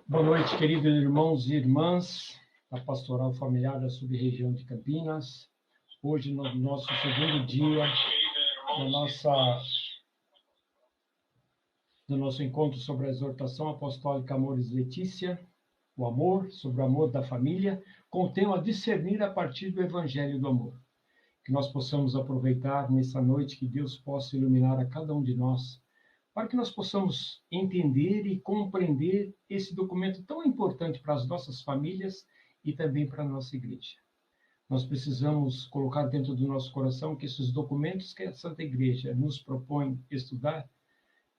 Boa noite, queridos irmãos e irmãs da Pastoral Familiar da Sub-Região de Campinas. Hoje, no nosso segundo dia do nosso encontro sobre a exortação apostólica Amoris Laetitia, o amor, sobre o amor da família, com o tema discernir a partir do Evangelho do Amor. Que nós possamos aproveitar nessa noite, que Deus possa iluminar a cada um de nós, para que nós possamos entender e compreender esse documento tão importante para as nossas famílias e também para a nossa igreja. Nós precisamos colocar dentro do nosso coração que esses documentos que a Santa Igreja nos propõe estudar,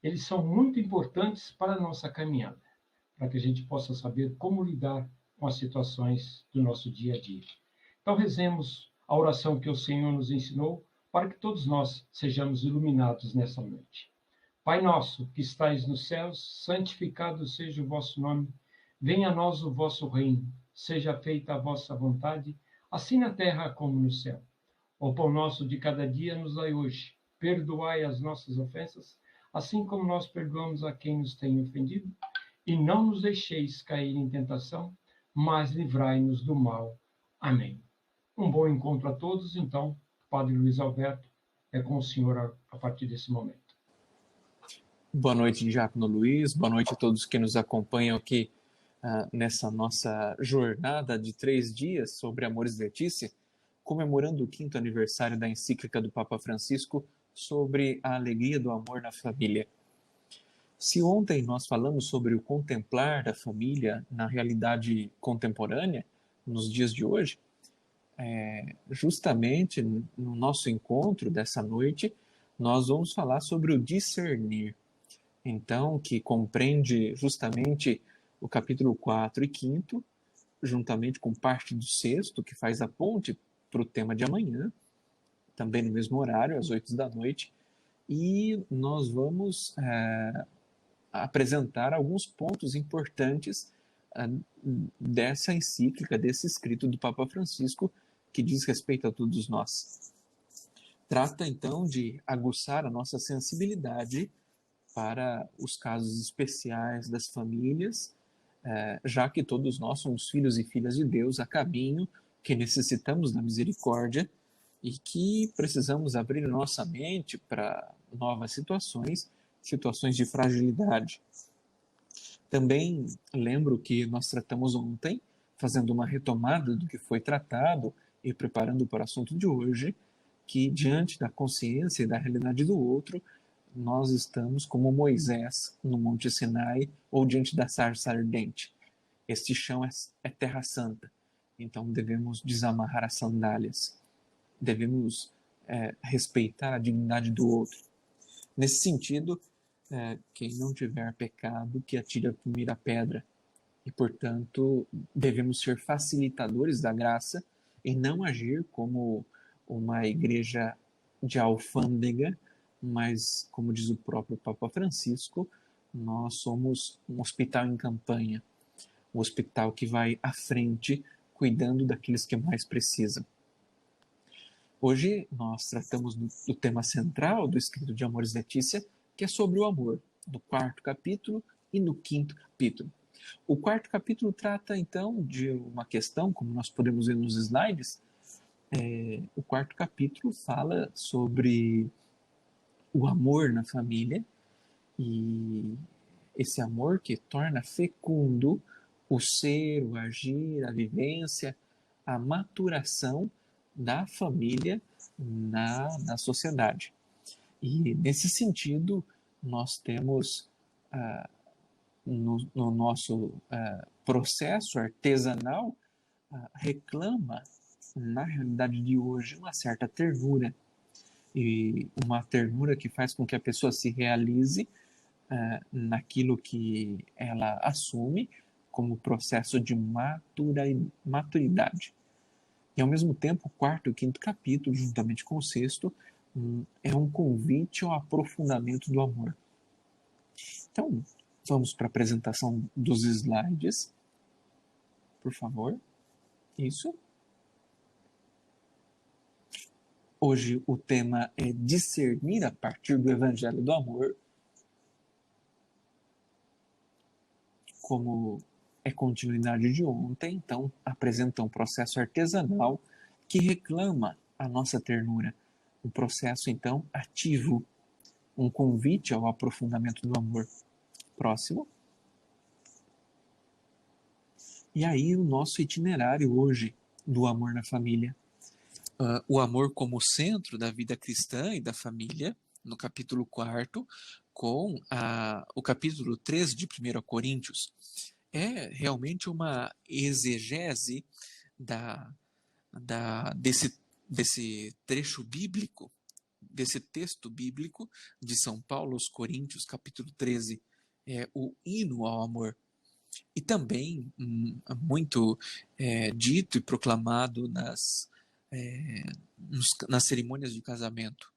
eles são muito importantes para a nossa caminhada, para que a gente possa saber como lidar com as situações do nosso dia a dia. Então, rezemos a oração que o Senhor nos ensinou, para que todos nós sejamos iluminados nessa noite. Pai nosso, que estais nos céus, santificado seja o vosso nome. Venha a nós o vosso reino. Seja feita a vossa vontade, assim na terra como no céu. O pão nosso de cada dia nos dai hoje. Perdoai as nossas ofensas, assim como nós perdoamos a quem nos tem ofendido. E não nos deixeis cair em tentação, mas livrai-nos do mal. Amém. Um bom encontro a todos. Então, Padre Luiz Alberto, é com o senhor a partir desse momento. Boa noite, Diácono Luiz. Boa noite a todos que nos acompanham aqui nessa nossa jornada de 3 dias sobre Amoris Laetitia, comemorando o 5º aniversário da encíclica do Papa Francisco sobre a alegria do amor na família. Se ontem nós falamos sobre o contemplar da família na realidade contemporânea, nos dias de hoje, justamente no nosso encontro dessa noite, nós vamos falar sobre o discernir. Então, que compreende justamente o capítulo 4 e 5º, juntamente com parte do 6º, que faz a ponte para o tema de amanhã, também no mesmo horário, às 8 da noite, e nós vamos apresentar alguns pontos importantes dessa encíclica, desse escrito do Papa Francisco, que diz respeito a todos nós. Trata, então, de aguçar a nossa sensibilidade para os casos especiais das famílias, já que todos nós somos filhos e filhas de Deus a caminho, que necessitamos da misericórdia e que precisamos abrir nossa mente para novas situações de fragilidade. Também lembro que nós tratamos ontem, fazendo uma retomada do que foi tratado e preparando para o assunto de hoje, que diante da consciência e da realidade do outro, nós estamos como Moisés no Monte Sinai ou diante da sarça ardente. Este chão é terra santa, então devemos desamarrar as sandálias, devemos respeitar a dignidade do outro. Nesse sentido, quem não tiver pecado, que atire a primeira pedra. E, portanto, devemos ser facilitadores da graça e não agir como uma igreja de alfândega, mas, como diz o próprio Papa Francisco, nós somos um hospital em campanha, um hospital que vai à frente, cuidando daqueles que mais precisam. Hoje nós tratamos do tema central do escrito de Amoris Laetitia, que é sobre o amor, no 4º capítulo e no 5º capítulo. O 4º capítulo trata, então, de uma questão, como nós podemos ver nos slides. O 4º capítulo fala sobre o amor na família e esse amor que torna fecundo o ser, o agir, a vivência, a maturação da família na sociedade. E, nesse sentido, nós temos no nosso processo artesanal, reclama, na realidade de hoje, uma certa ternura. E uma ternura que faz com que a pessoa se realize naquilo que ela assume como processo de maturidade. E, ao mesmo tempo, o 4º e o 5º capítulo, juntamente com o 6º, é um convite ao aprofundamento do amor. Então, vamos para a apresentação dos slides. Por favor. Isso. Hoje o tema é discernir a partir do Evangelho do Amor. Como é continuidade de ontem, então apresenta um processo artesanal que reclama a nossa ternura. Um processo, então, ativo, um convite ao aprofundamento do amor. Próximo. E aí o nosso itinerário hoje do amor na família. O amor como centro da vida cristã e da família, no capítulo 4, com o capítulo 13 de 1 Coríntios. É realmente uma exegese desse trecho bíblico, desse texto bíblico de São Paulo aos Coríntios, capítulo 13, o hino ao amor. E também muito dito e proclamado nas cerimônias de casamento.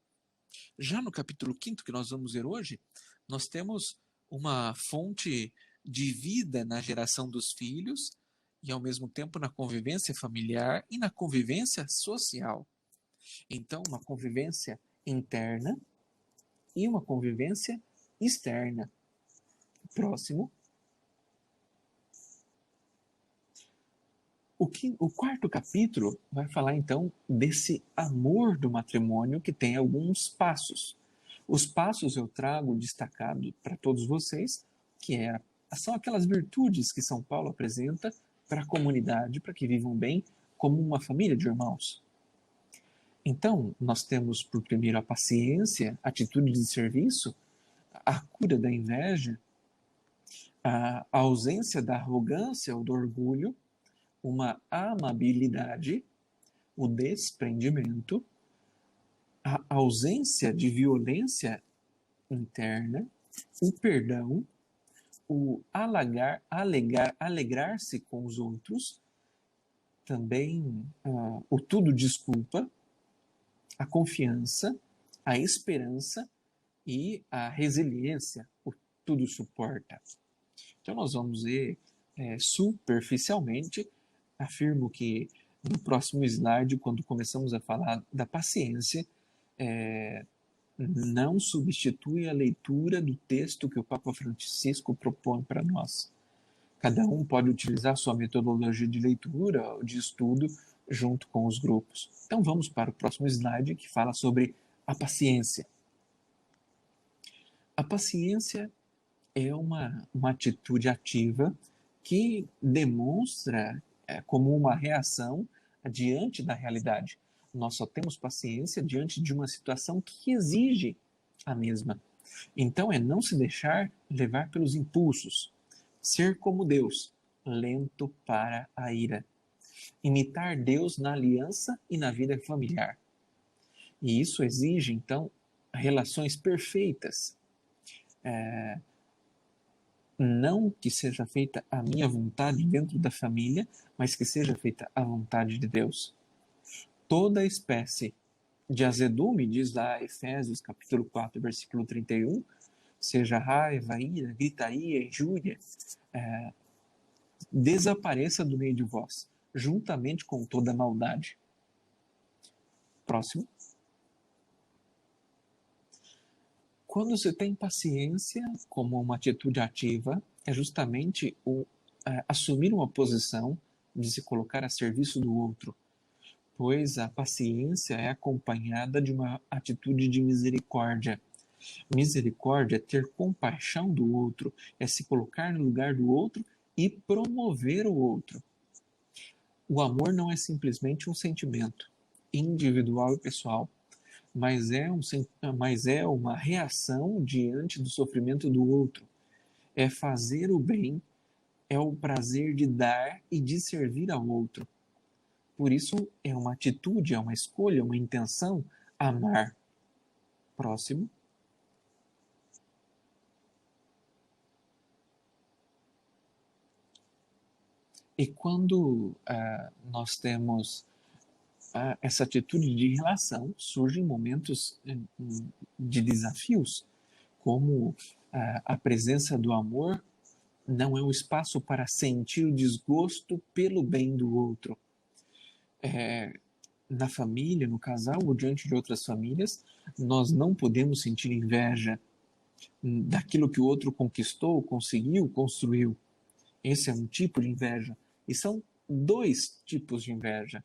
Já no capítulo 5 que nós vamos ver hoje, nós temos uma fonte de vida na geração dos filhos e, ao mesmo tempo, na convivência familiar e na convivência social. Então, uma convivência interna e uma convivência externa. Próximo. O quarto capítulo vai falar, então, desse amor do matrimônio que tem alguns passos. Os passos eu trago destacado para todos vocês, que são aquelas virtudes que São Paulo apresenta para a comunidade, para que vivam bem como uma família de irmãos. Então, nós temos, por primeiro, a paciência, a atitude de serviço, a cura da inveja, a ausência da arrogância ou do orgulho, uma amabilidade, o desprendimento, a ausência de violência interna, o perdão, o alegrar-se com os outros, também o tudo desculpa, a confiança, a esperança e a resiliência, o tudo suporta. Então nós vamos ver superficialmente. Afirmo que no próximo slide, quando começamos a falar da paciência, não substitui a leitura do texto que o Papa Francisco propõe para nós. Cada um pode utilizar sua metodologia de leitura ou de estudo junto com os grupos. Então vamos para o próximo slide, que fala sobre a paciência. A paciência é uma atitude ativa que demonstra como uma reação diante da realidade. Nós só temos paciência diante de uma situação que exige a mesma. Então é não se deixar levar pelos impulsos, ser como Deus, lento para a ira, imitar Deus na aliança e na vida familiar. E isso exige, então, relações perfeitas. Não que seja feita a minha vontade dentro da família, mas que seja feita a vontade de Deus. Toda espécie de azedume, diz lá Efésios capítulo 4, versículo 31, seja raiva, ira, gritaria, injúria, desapareça do meio de vós, juntamente com toda maldade. Próximo. Quando você tem paciência como uma atitude ativa, é justamente assumir uma posição de se colocar a serviço do outro, pois a paciência é acompanhada de uma atitude de misericórdia. Misericórdia é ter compaixão do outro, é se colocar no lugar do outro e promover o outro. O amor não é simplesmente um sentimento individual e pessoal, mas é uma reação diante do sofrimento do outro. É fazer o bem, é o prazer de dar e de servir ao outro. Por isso, é uma atitude, é uma escolha, uma intenção, amar. Próximo. E quando nós temos essa atitude de relação, surgem momentos de desafios, como a presença do amor não é um espaço para sentir o desgosto pelo bem do outro. Na família, no casal ou diante de outras famílias, nós não podemos sentir inveja daquilo que o outro conquistou, conseguiu, construiu. Esse é um tipo de inveja. E são dois tipos de inveja.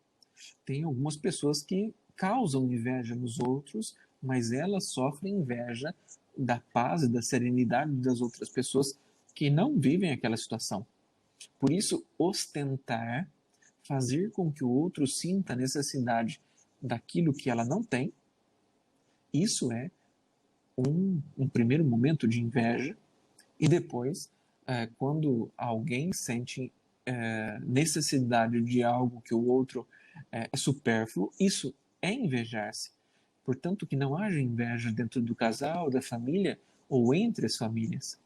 Tem algumas pessoas que causam inveja nos outros, mas elas sofrem inveja da paz e da serenidade das outras pessoas que não vivem aquela situação. Por isso, ostentar, fazer com que o outro sinta a necessidade daquilo que ela não tem, isso é um primeiro momento de inveja. E depois, quando alguém sente necessidade de algo que o outro é supérfluo, isso é invejar-se. Portanto, que não haja inveja dentro do casal, da família ou entre as famílias.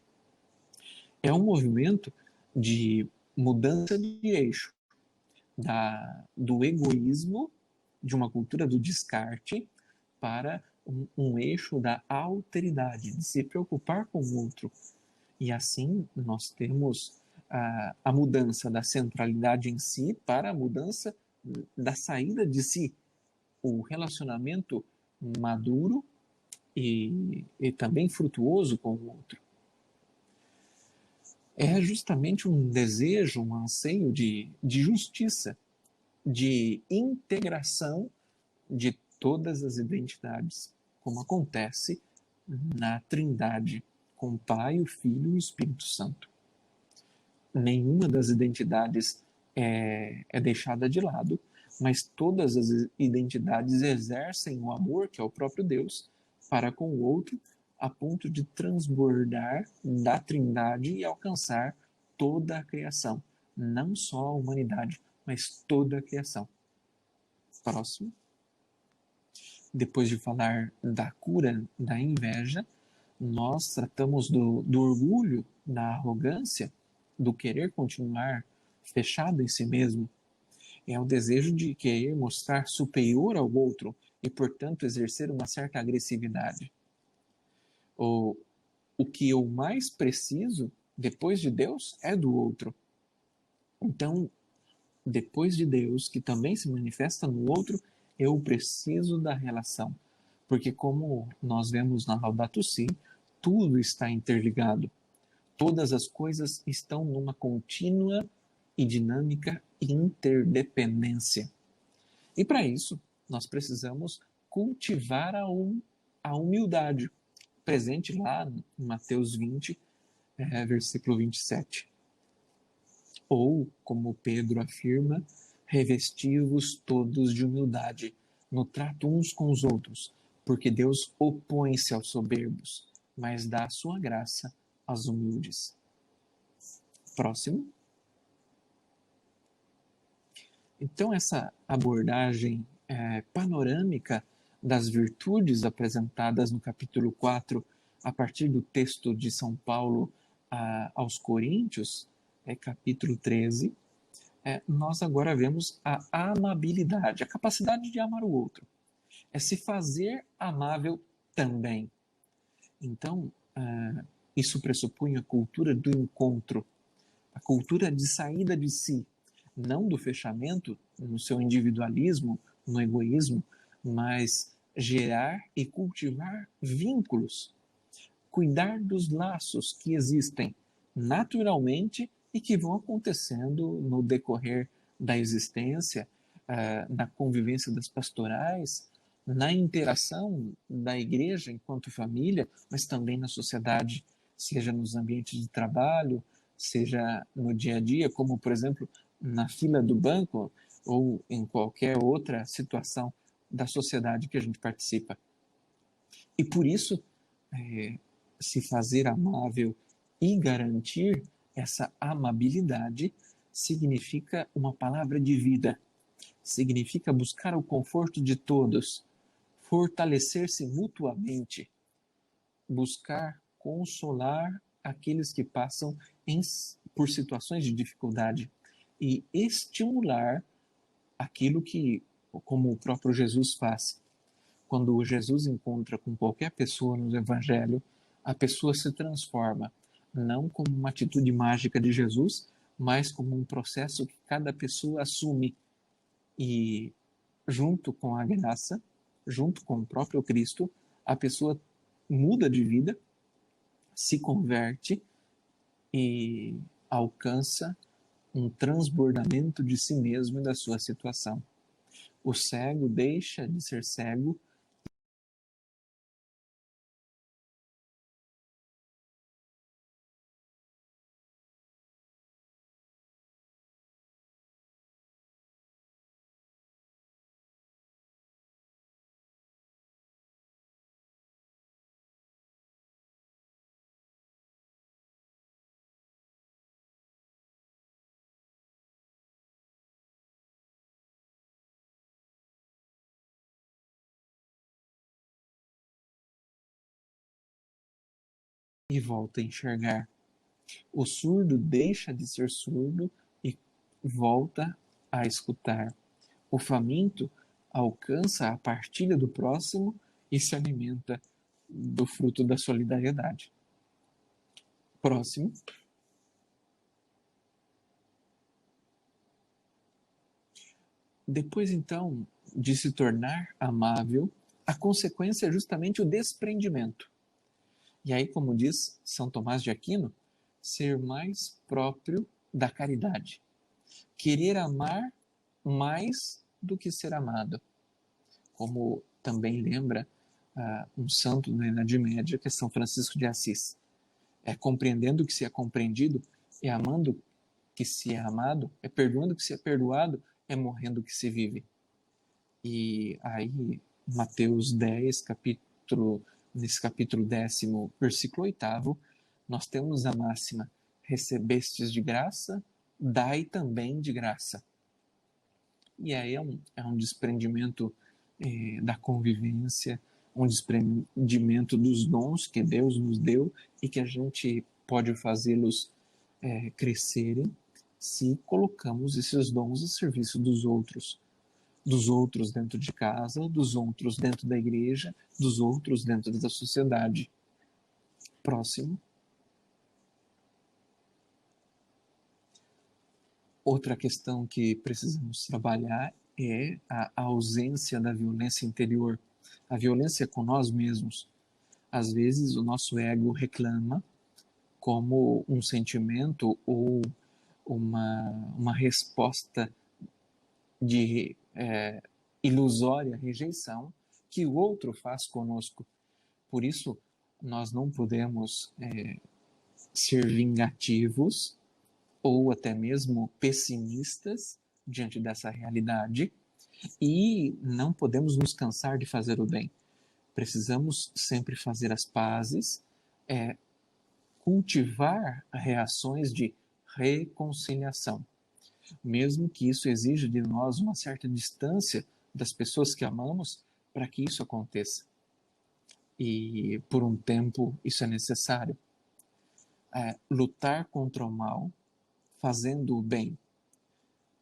É um movimento de mudança de eixo, do egoísmo, de uma cultura do descarte, para um eixo da alteridade, de se preocupar com o outro. E assim nós temos a mudança da centralidade em si para a mudança da saída de si. O relacionamento maduro e também frutuoso com o outro. É justamente um desejo, um anseio de justiça, de integração de todas as identidades, como acontece na Trindade, com o Pai, o Filho e o Espírito Santo. Nenhuma das identidades é deixada de lado, mas todas as identidades exercem o amor, que é o próprio Deus, para com o outro, a ponto de transbordar da Trindade e alcançar toda a criação. Não só a humanidade, mas toda a criação. Próximo. Depois de falar da cura da inveja, nós tratamos do orgulho, da arrogância, do querer continuar fechado em si mesmo. É o desejo de querer mostrar superior ao outro e, portanto, exercer uma certa agressividade. O que eu mais preciso, depois de Deus, é do outro. Então, depois de Deus, que também se manifesta no outro, eu preciso da relação. Porque como nós vemos na Laudato Si, tudo está interligado. Todas as coisas estão numa contínua e dinâmica interdependência. E para isso, nós precisamos cultivar a humildade, presente lá em Mateus 20, versículo 27. Ou, como Pedro afirma, revesti-vos todos de humildade, no trato uns com os outros, porque Deus opõe-se aos soberbos, mas dá a sua graça aos humildes. Próximo. Então, essa abordagem panorâmica das virtudes apresentadas no capítulo 4, a partir do texto de São Paulo aos Coríntios, capítulo 13, nós agora vemos a amabilidade, a capacidade de amar o outro. É se fazer amável também. Então, isso pressupõe a cultura do encontro, a cultura de saída de si, não do fechamento no seu individualismo, no egoísmo, mas gerar e cultivar vínculos, cuidar dos laços que existem naturalmente e que vão acontecendo no decorrer da existência, na convivência das pastorais, na interação da igreja enquanto família, mas também na sociedade, seja nos ambientes de trabalho, seja no dia a dia, como, por exemplo, na fila do banco ou em qualquer outra situação da sociedade que a gente participa. E por isso, se fazer amável e garantir essa amabilidade significa uma palavra de vida, significa buscar o conforto de todos, fortalecer-se mutuamente, buscar consolar aqueles que passam por situações de dificuldade e estimular aquilo que, como o próprio Jesus faz. Quando Jesus encontra com qualquer pessoa no Evangelho, a pessoa se transforma, não como uma atitude mágica de Jesus, mas como um processo que cada pessoa assume. E junto com a graça, junto com o próprio Cristo, a pessoa muda de vida, se converte e alcança um transbordamento de si mesmo e da sua situação. O cego deixa de ser cego e volta a enxergar. O surdo deixa de ser surdo e volta a escutar. O faminto alcança a partilha do próximo e se alimenta do fruto da solidariedade. Próximo. Depois, então, de se tornar amável, a consequência é justamente o desprendimento. E aí, como diz São Tomás de Aquino, ser mais próprio da caridade. Querer amar mais do que ser amado. Como também lembra um santo da Idade Média, que é São Francisco de Assis. É compreendendo que se é compreendido, é amando que se é amado, é perdoando que se é perdoado, é morrendo que se vive. E aí, Mateus 10, nesse capítulo 10º, versículo 8º, nós temos a máxima: recebestes de graça, dai também de graça. E aí é um desprendimento da convivência, um desprendimento dos dons que Deus nos deu e que a gente pode fazê-los crescerem se colocamos esses dons a serviço dos outros dentro de casa, dos outros dentro da igreja, dos outros dentro da sociedade. Próximo. Outra questão que precisamos trabalhar é a ausência da violência interior, a violência com nós mesmos. Às vezes o nosso ego reclama como um sentimento ou uma resposta de ilusória rejeição que o outro faz conosco. Por isso, nós não podemos ser vingativos ou até mesmo pessimistas diante dessa realidade e não podemos nos cansar de fazer o bem. Precisamos sempre fazer as pazes, cultivar reações de reconciliação, mesmo que isso exija de nós uma certa distância das pessoas que amamos para que isso aconteça. E por um tempo isso é necessário. Lutar contra o mal, fazendo o bem.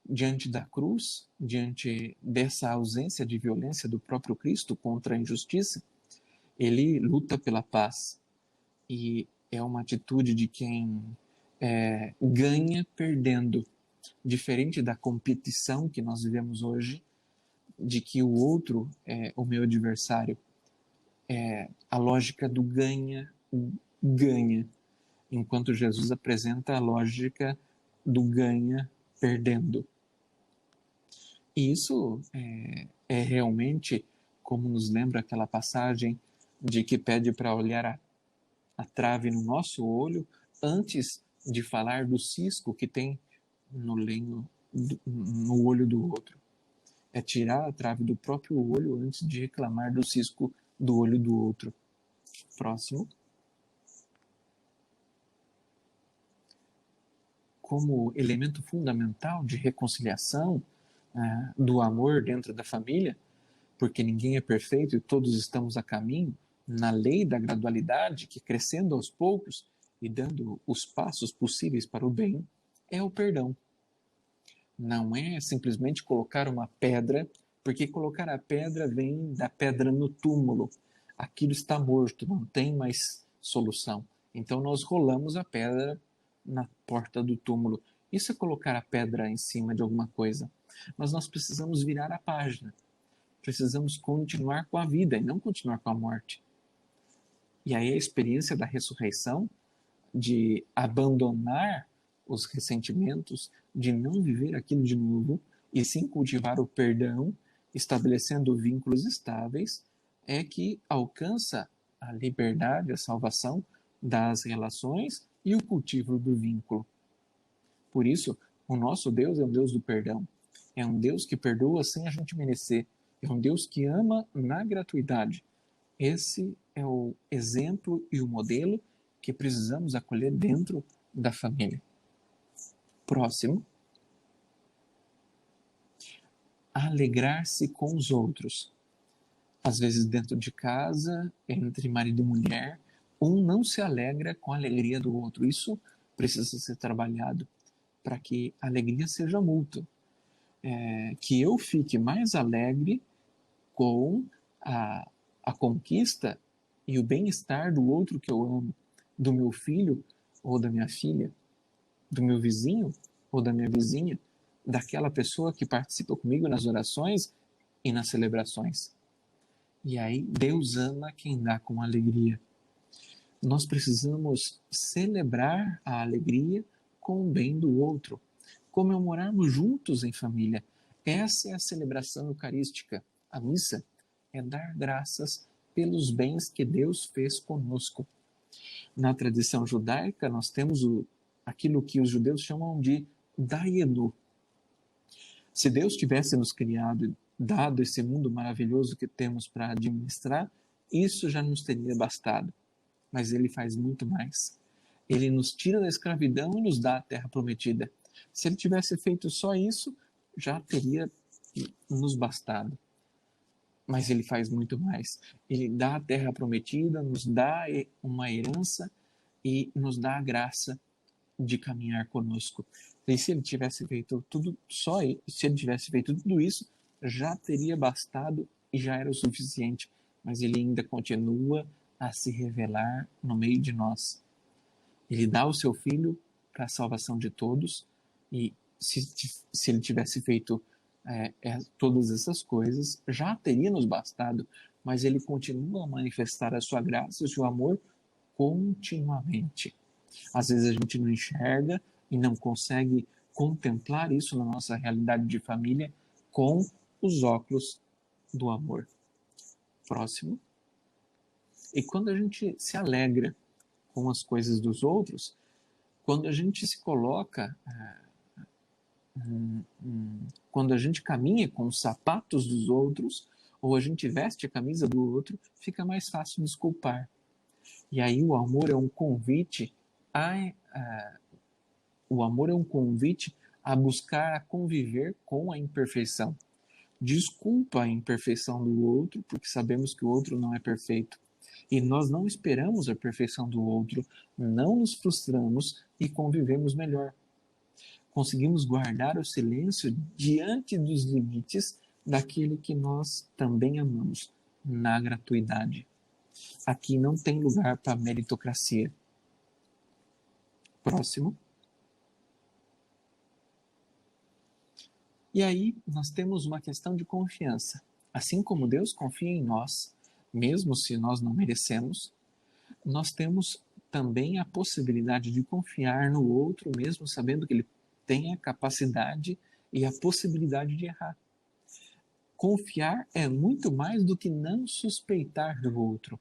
Diante da cruz, diante dessa ausência de violência do próprio Cristo contra a injustiça, ele luta pela paz. E é uma atitude de quem ganha perdendo. Diferente da competição que nós vivemos hoje, de que o outro é o meu adversário. A lógica do ganha, enquanto Jesus apresenta a lógica do ganha perdendo. E isso é realmente, como nos lembra aquela passagem de que pede para olhar a trave no nosso olho antes de falar do cisco que tem no olho do outro. É tirar a trave do próprio olho antes de reclamar do cisco do olho do outro. Próximo. Como elemento fundamental de reconciliação do amor dentro da família, porque ninguém é perfeito e todos estamos a caminho, na lei da gradualidade, que crescendo aos poucos e dando os passos possíveis para o bem, é o perdão. Não é simplesmente colocar uma pedra, porque colocar a pedra vem da pedra no túmulo. Aquilo está morto, não tem mais solução. Então nós rolamos a pedra na porta do túmulo. Isso é colocar a pedra em cima de alguma coisa. Mas nós precisamos virar a página. Precisamos continuar com a vida e não continuar com a morte. E aí a experiência da ressurreição, de abandonar os ressentimentos, de não viver aquilo de novo, e sim cultivar o perdão, estabelecendo vínculos estáveis, é que alcança a liberdade, a salvação das relações e o cultivo do vínculo. Por isso, o nosso Deus é um Deus do perdão. É um Deus que perdoa sem a gente merecer. É um Deus que ama na gratuidade. Esse é o exemplo e o modelo que precisamos acolher dentro da família. Próximo. Alegrar-se com os outros. Às vezes dentro de casa, entre marido e mulher, um não se alegra com a alegria do outro. Isso precisa ser trabalhado para que a alegria seja mútua. Que eu fique mais alegre com a conquista e o bem-estar do outro que eu amo, do meu filho ou da minha filha, do meu vizinho ou da minha vizinha, daquela pessoa que participa comigo nas orações e nas celebrações. E aí, Deus ama quem dá com alegria. Nós precisamos celebrar a alegria com o bem do outro, comemorarmos juntos em família. Essa é a celebração eucarística. A missa é dar graças pelos bens que Deus fez conosco. Na tradição judaica, nós temos aquilo que os judeus chamam de Dayenu. Se Deus tivesse nos criado e dado esse mundo maravilhoso que temos para administrar, isso já nos teria bastado. Mas Ele faz muito mais. Ele nos tira da escravidão e nos dá a terra prometida. Se Ele tivesse feito só isso, já teria nos bastado. Mas Ele faz muito mais. Ele dá a terra prometida, nos dá uma herança e nos dá a graça de caminhar conosco. E se Ele tivesse feito tudo se Ele tivesse feito tudo isso, já teria bastado e já era o suficiente. Mas Ele ainda continua a se revelar no meio de nós. Ele dá o seu Filho para a salvação de todos, e se Ele tivesse feito todas essas coisas, já teria nos bastado, mas Ele continua a manifestar a sua graça e o seu amor continuamente. Às vezes a gente não enxerga e não consegue contemplar isso na nossa realidade de família com os óculos do amor. Próximo. E quando a gente se alegra com as coisas dos outros, quando a gente se coloca, quando a gente caminha com os sapatos dos outros, ou a gente veste a camisa do outro, fica mais fácil desculpar. E aí o amor é um convite a buscar a conviver com a imperfeição. Desculpa a imperfeição do outro, porque sabemos que o outro não é perfeito. E nós não esperamos a perfeição do outro, não nos frustramos e convivemos melhor. Conseguimos guardar o silêncio diante dos limites daquele que nós também amamos, na gratuidade. Aqui não tem lugar para meritocracia. Próximo. E aí nós temos uma questão de confiança. Assim como Deus confia em nós, mesmo se nós não merecemos, nós temos também a possibilidade de confiar no outro, mesmo sabendo que ele tem a capacidade e a possibilidade de errar. Confiar é muito mais do que não suspeitar do outro.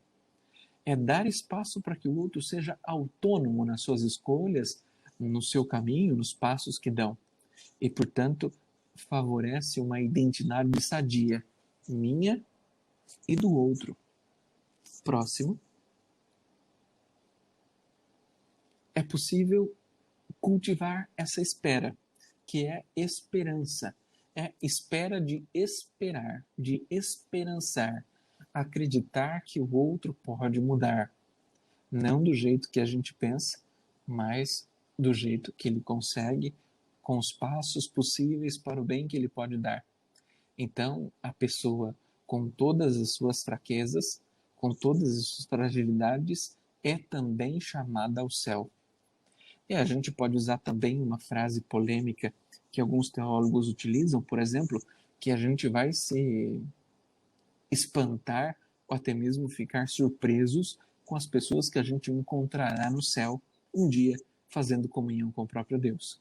É dar espaço para que o outro seja autônomo nas suas escolhas, no seu caminho, nos passos que dão. E, portanto, favorece uma identidade sadia, minha e do outro. Próximo. É possível cultivar essa espera, que é esperança. É espera de esperar, de esperançar, acreditar que o outro pode mudar. Não do jeito que a gente pensa, mas do jeito que ele consegue, com os passos possíveis para o bem que ele pode dar. Então, a pessoa, com todas as suas fraquezas, com todas as suas fragilidades, é também chamada ao céu. E a gente pode usar também uma frase polêmica que alguns teólogos utilizam, por exemplo, que a gente vai se espantar ou até mesmo ficar surpresos com as pessoas que a gente encontrará no céu um dia, fazendo comunhão com o próprio Deus.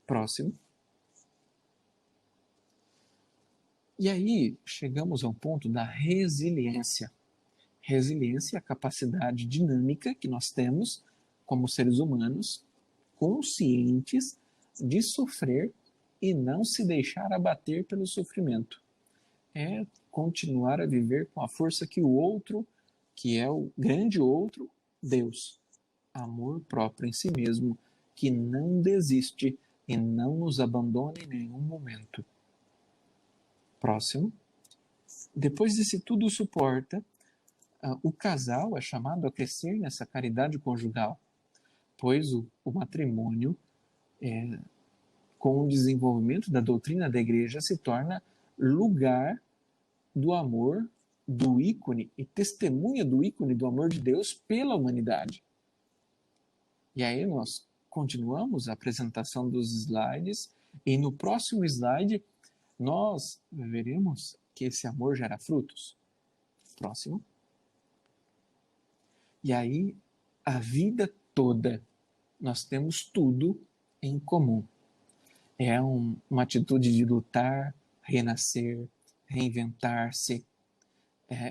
Próximo. E aí chegamos ao ponto da resiliência. Resiliência é a capacidade dinâmica que nós temos como seres humanos, conscientes de sofrer e não se deixar abater pelo sofrimento. É continuar a viver com a força que o outro, que é o grande outro, Deus. Amor próprio em si mesmo, que não desiste e não nos abandona em nenhum momento. Próximo. Depois desse tudo suporta, o casal é chamado a crescer nessa caridade conjugal, pois o matrimônio, com o desenvolvimento da doutrina da igreja, se torna lugar do amor, do ícone e testemunha do ícone do amor de Deus pela humanidade. E aí nós continuamos a apresentação dos slides e no próximo slide nós veremos que esse amor gera frutos. Próximo. E aí, a vida toda, nós temos tudo em comum. É uma atitude de lutar, renascer, reinventar-se,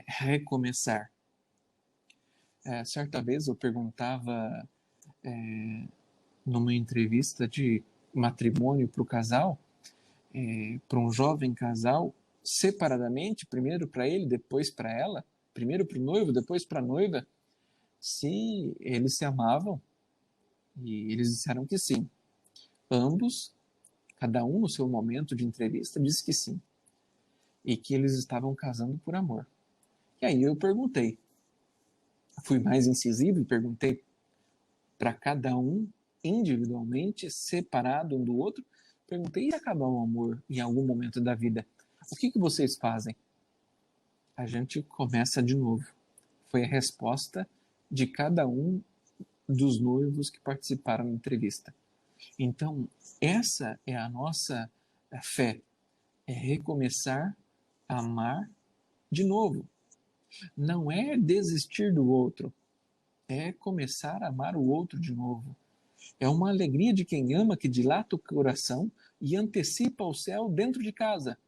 recomeçar. Certa vez eu perguntava numa entrevista de matrimônio para o casal, para um jovem casal, separadamente, primeiro para ele, depois para ela, primeiro para o noivo, depois para a noiva, se eles se amavam, e eles disseram que sim. Ambos, cada um no seu momento de entrevista, disse que sim. E que eles estavam casando por amor. E aí eu perguntei, fui mais incisivo e perguntei para cada um, individualmente, separado um do outro, perguntei, e acabar o amor em algum momento da vida? O que vocês fazem? A gente começa de novo. Foi a resposta de cada um dos noivos que participaram da entrevista. Então, essa é a nossa fé, é recomeçar a amar de novo. Não é desistir do outro, é começar a amar o outro de novo. É uma alegria de quem ama que dilata o coração e antecipa o céu dentro de casa,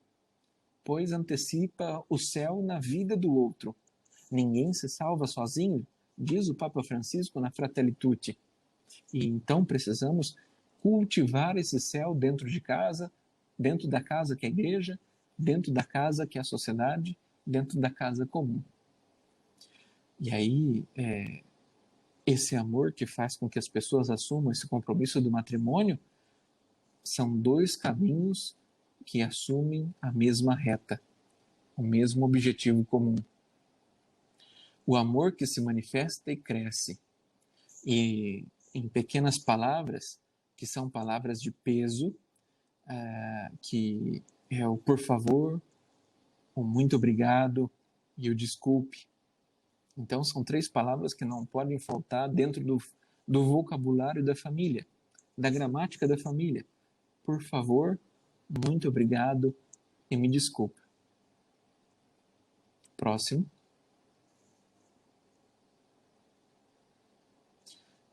pois antecipa o céu na vida do outro. Ninguém se salva sozinho, diz o Papa Francisco na Fratelli Tutti. E então precisamos cultivar esse céu dentro de casa, dentro da casa que é a igreja, dentro da casa que é a sociedade, dentro da casa comum. E aí, esse amor que faz com que as pessoas assumam esse compromisso do matrimônio, são dois caminhos que assumem a mesma reta, o mesmo objetivo comum. O amor que se manifesta e cresce. E em pequenas palavras, que são palavras de peso, que é o por favor, o muito obrigado e o desculpe. Então são três palavras que não podem faltar dentro do vocabulário da família, da gramática da família. Por favor, muito obrigado e me desculpe. Próximo.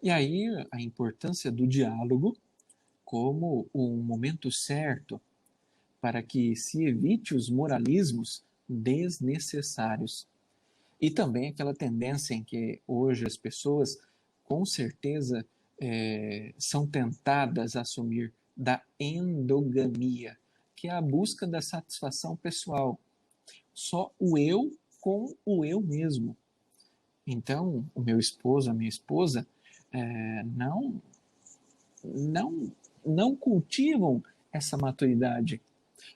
E aí a importância do diálogo como um momento certo para que se evite os moralismos desnecessários. E também aquela tendência em que hoje as pessoas, com certeza, são tentadas a assumir da endogamia, que é a busca da satisfação pessoal. Só o eu com o eu mesmo. Então, o meu esposo, a minha esposa, não cultivam essa maturidade,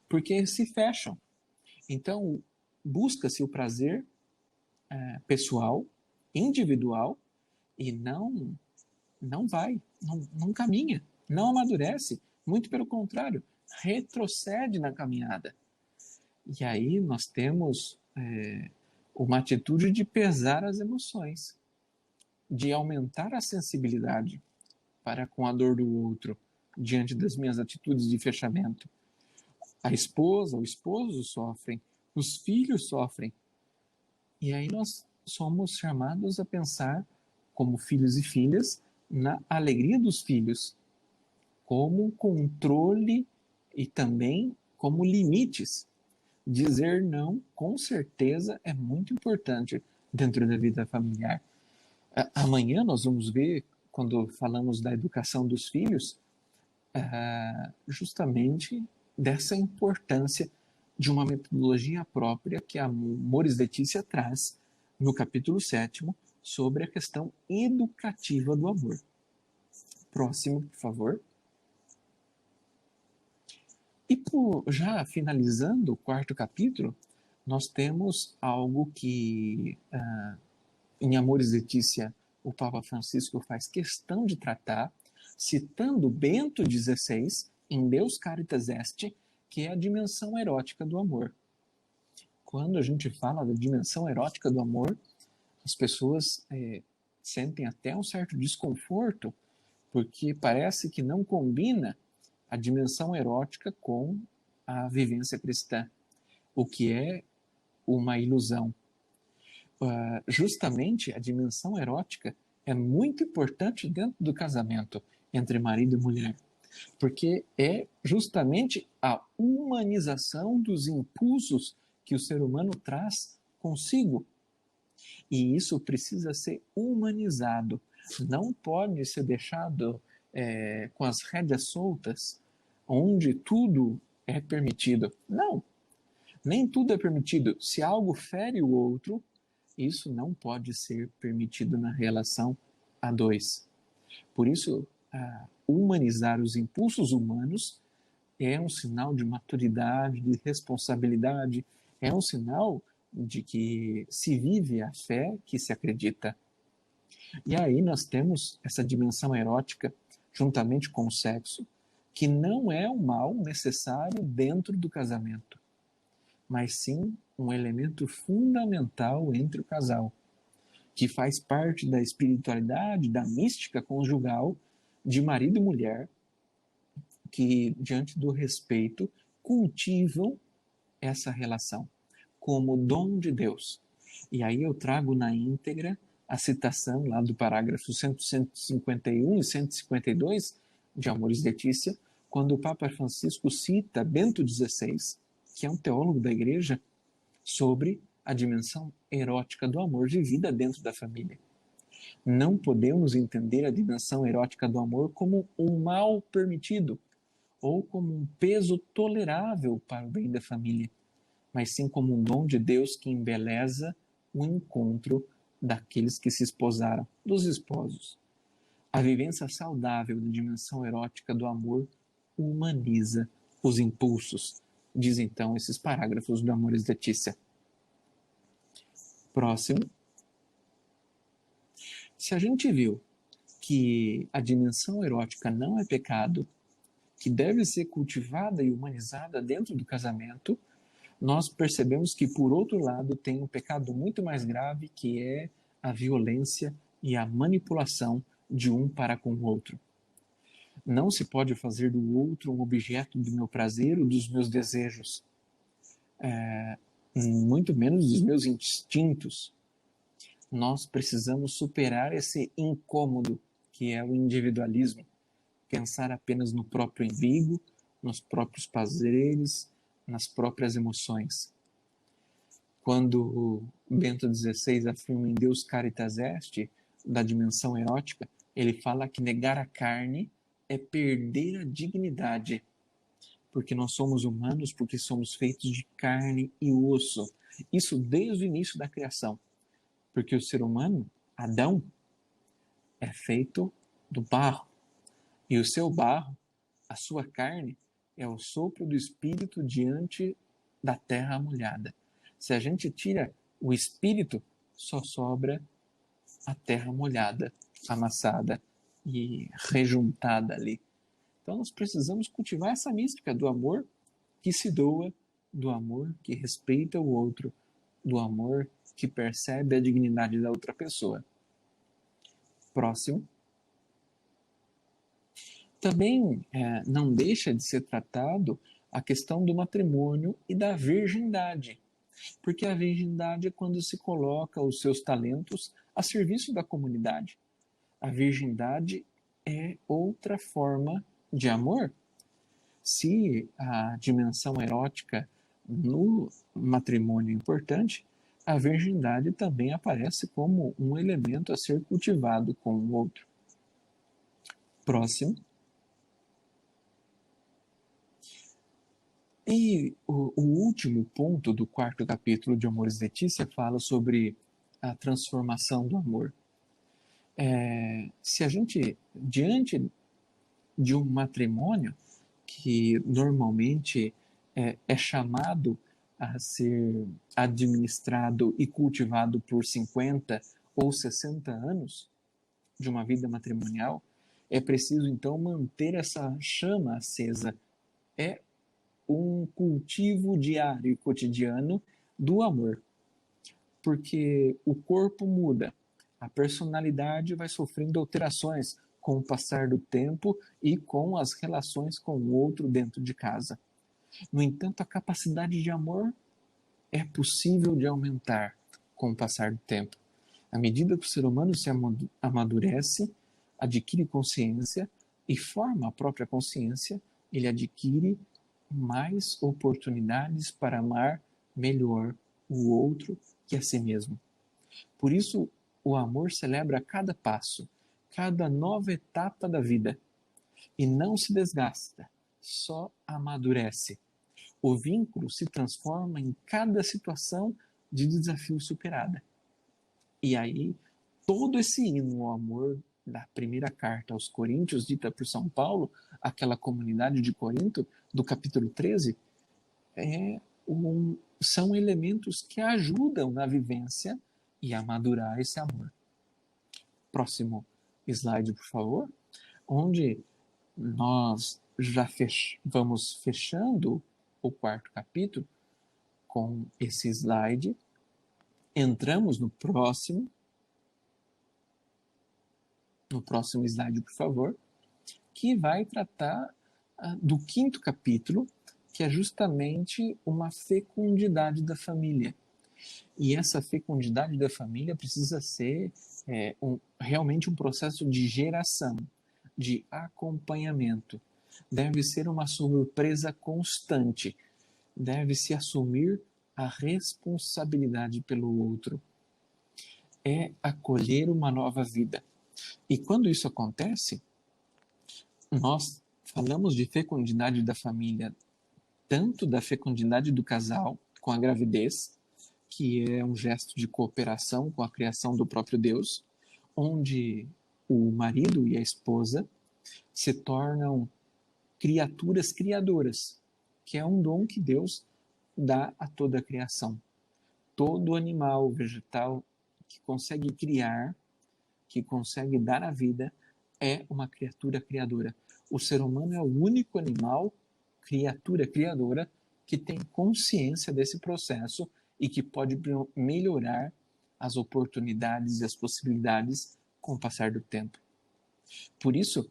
porque se fecham. Então, busca-se o prazer pessoal, individual, e não caminha, não amadurece, muito pelo contrário, retrocede na caminhada. E aí nós temos uma atitude de pesar as emoções, de aumentar a sensibilidade para com a dor do outro, diante das minhas atitudes de fechamento. A esposa, o esposo sofrem, os filhos sofrem. E aí nós somos chamados a pensar como filhos e filhas na alegria dos filhos, como controle e também como limites. Dizer não, com certeza, é muito importante dentro da vida familiar. Amanhã nós vamos ver, quando falamos da educação dos filhos, justamente dessa importância de uma metodologia própria que a Amores Letícia traz no capítulo 7º sobre a questão educativa do amor. Próximo, por favor. E já finalizando o 4º capítulo, nós temos algo que em Amores Letícia o Papa Francisco faz questão de tratar, citando Bento XVI em Deus Caritas Est, que é a dimensão erótica do amor. Quando a gente fala da dimensão erótica do amor, as pessoas sentem até um certo desconforto, porque parece que não combina a dimensão erótica com a vivência cristã, o que é uma ilusão. Justamente a dimensão erótica é muito importante dentro do casamento entre marido e mulher, porque é justamente a humanização dos impulsos que o ser humano traz consigo. E isso precisa ser humanizado. Não pode ser deixado com as rédeas soltas, onde tudo é permitido. Não, nem tudo é permitido. Se algo fere o outro, isso não pode ser permitido na relação a dois. Por isso, humanizar os impulsos humanos é um sinal de maturidade, de responsabilidade, é um sinal de que se vive a fé que se acredita. E aí nós temos essa dimensão erótica, juntamente com o sexo, que não é um mal necessário dentro do casamento, mas sim um elemento fundamental entre o casal, que faz parte da espiritualidade, da mística conjugal de marido e mulher, que, diante do respeito, cultivam essa relação como dom de Deus. E aí eu trago na íntegra a citação lá do parágrafo 151 e 152 de Amores Letícia, quando o Papa Francisco cita Bento XVI, que é um teólogo da Igreja, sobre a dimensão erótica do amor vivida dentro da família. Não podemos entender a dimensão erótica do amor como um mal permitido ou como um peso tolerável para o bem da família, mas sim como um dom de Deus que embeleza o encontro daqueles que se esposaram, dos esposos. A vivência saudável da dimensão erótica do amor humaniza os impulsos, diz então esses parágrafos do Amores Letícia. Próximo. Se a gente viu que a dimensão erótica não é pecado, que deve ser cultivada e humanizada dentro do casamento, nós percebemos que, por outro lado, tem um pecado muito mais grave, que é a violência e a manipulação de um para com o outro. Não se pode fazer do outro um objeto do meu prazer ou dos meus desejos, muito menos dos meus instintos. Nós precisamos superar esse incômodo que é o individualismo, pensar apenas no próprio umbigo, nos próprios prazeres, nas próprias emoções. Quando Bento XVI afirma em Deus Caritas Est, da dimensão erótica, ele fala que negar a carne é perder a dignidade, porque nós somos humanos, porque somos feitos de carne e osso. Isso desde o início da criação, porque o ser humano, Adão, é feito do barro, e o seu barro, a sua carne, é o sopro do Espírito diante da terra molhada. Se a gente tira o Espírito, só sobra a terra molhada, amassada e rejuntada ali. Então nós precisamos cultivar essa mística do amor que se doa, do amor que respeita o outro, do amor que percebe a dignidade da outra pessoa. Próximo. Também não deixa de ser tratado a questão do matrimônio e da virgindade, porque a virgindade é quando se coloca os seus talentos a serviço da comunidade. A virgindade é outra forma de amor. Se a dimensão erótica no matrimônio é importante, a virgindade também aparece como um elemento a ser cultivado com o outro. Próximo. E o último ponto do 4º capítulo de Amoris Laetitia fala sobre a transformação do amor. Se a gente, diante de um matrimônio que normalmente é chamado a ser administrado e cultivado por 50 ou 60 anos de uma vida matrimonial, é preciso então manter essa chama acesa. É um cultivo diário e cotidiano do amor. Porque o corpo muda, a personalidade vai sofrendo alterações com o passar do tempo e com as relações com o outro dentro de casa. No entanto, a capacidade de amor é possível de aumentar com o passar do tempo. À medida que o ser humano se amadurece, adquire consciência e forma a própria consciência, ele adquire mais oportunidades para amar melhor o outro que a si mesmo. Por isso, o amor celebra cada passo, cada nova etapa da vida e não se desgasta, só amadurece. O vínculo se transforma em cada situação de desafio superada. E aí, todo esse hino ao amor da primeira carta aos Coríntios, dita por São Paulo, aquela comunidade de Corinto, do capítulo 13, são elementos que ajudam na vivência e a madurar esse amor. Próximo slide, por favor, onde nós já vamos fechando o 4º capítulo com esse slide. Entramos no próximo slide, por favor, que vai tratar do 5º capítulo, que é justamente uma fecundidade da família. E essa fecundidade da família precisa ser realmente um processo de geração, de acompanhamento. Deve ser uma surpresa constante. Deve-se assumir a responsabilidade pelo outro. É acolher uma nova vida. E quando isso acontece, nós falamos de fecundidade da família, tanto da fecundidade do casal com a gravidez, que é um gesto de cooperação com a criação do próprio Deus, onde o marido e a esposa se tornam criaturas criadoras, que é um dom que Deus dá a toda a criação. Todo animal, vegetal que consegue criar, que consegue dar a vida, é uma criatura criadora. O ser humano é o único animal, criatura criadora, que tem consciência desse processo e que pode melhorar as oportunidades e as possibilidades com o passar do tempo. Por isso,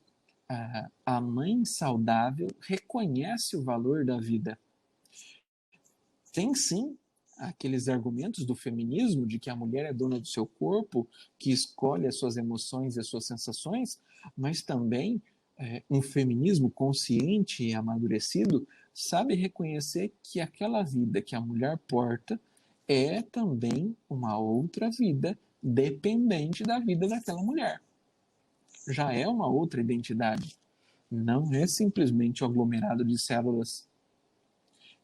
a mãe saudável reconhece o valor da vida. Tem sim aqueles argumentos do feminismo de que a mulher é dona do seu corpo, que escolhe as suas emoções e as suas sensações, mas também um feminismo consciente e amadurecido sabe reconhecer que aquela vida que a mulher porta é também uma outra vida dependente da vida daquela mulher. Já é uma outra identidade. Não é simplesmente um aglomerado de células.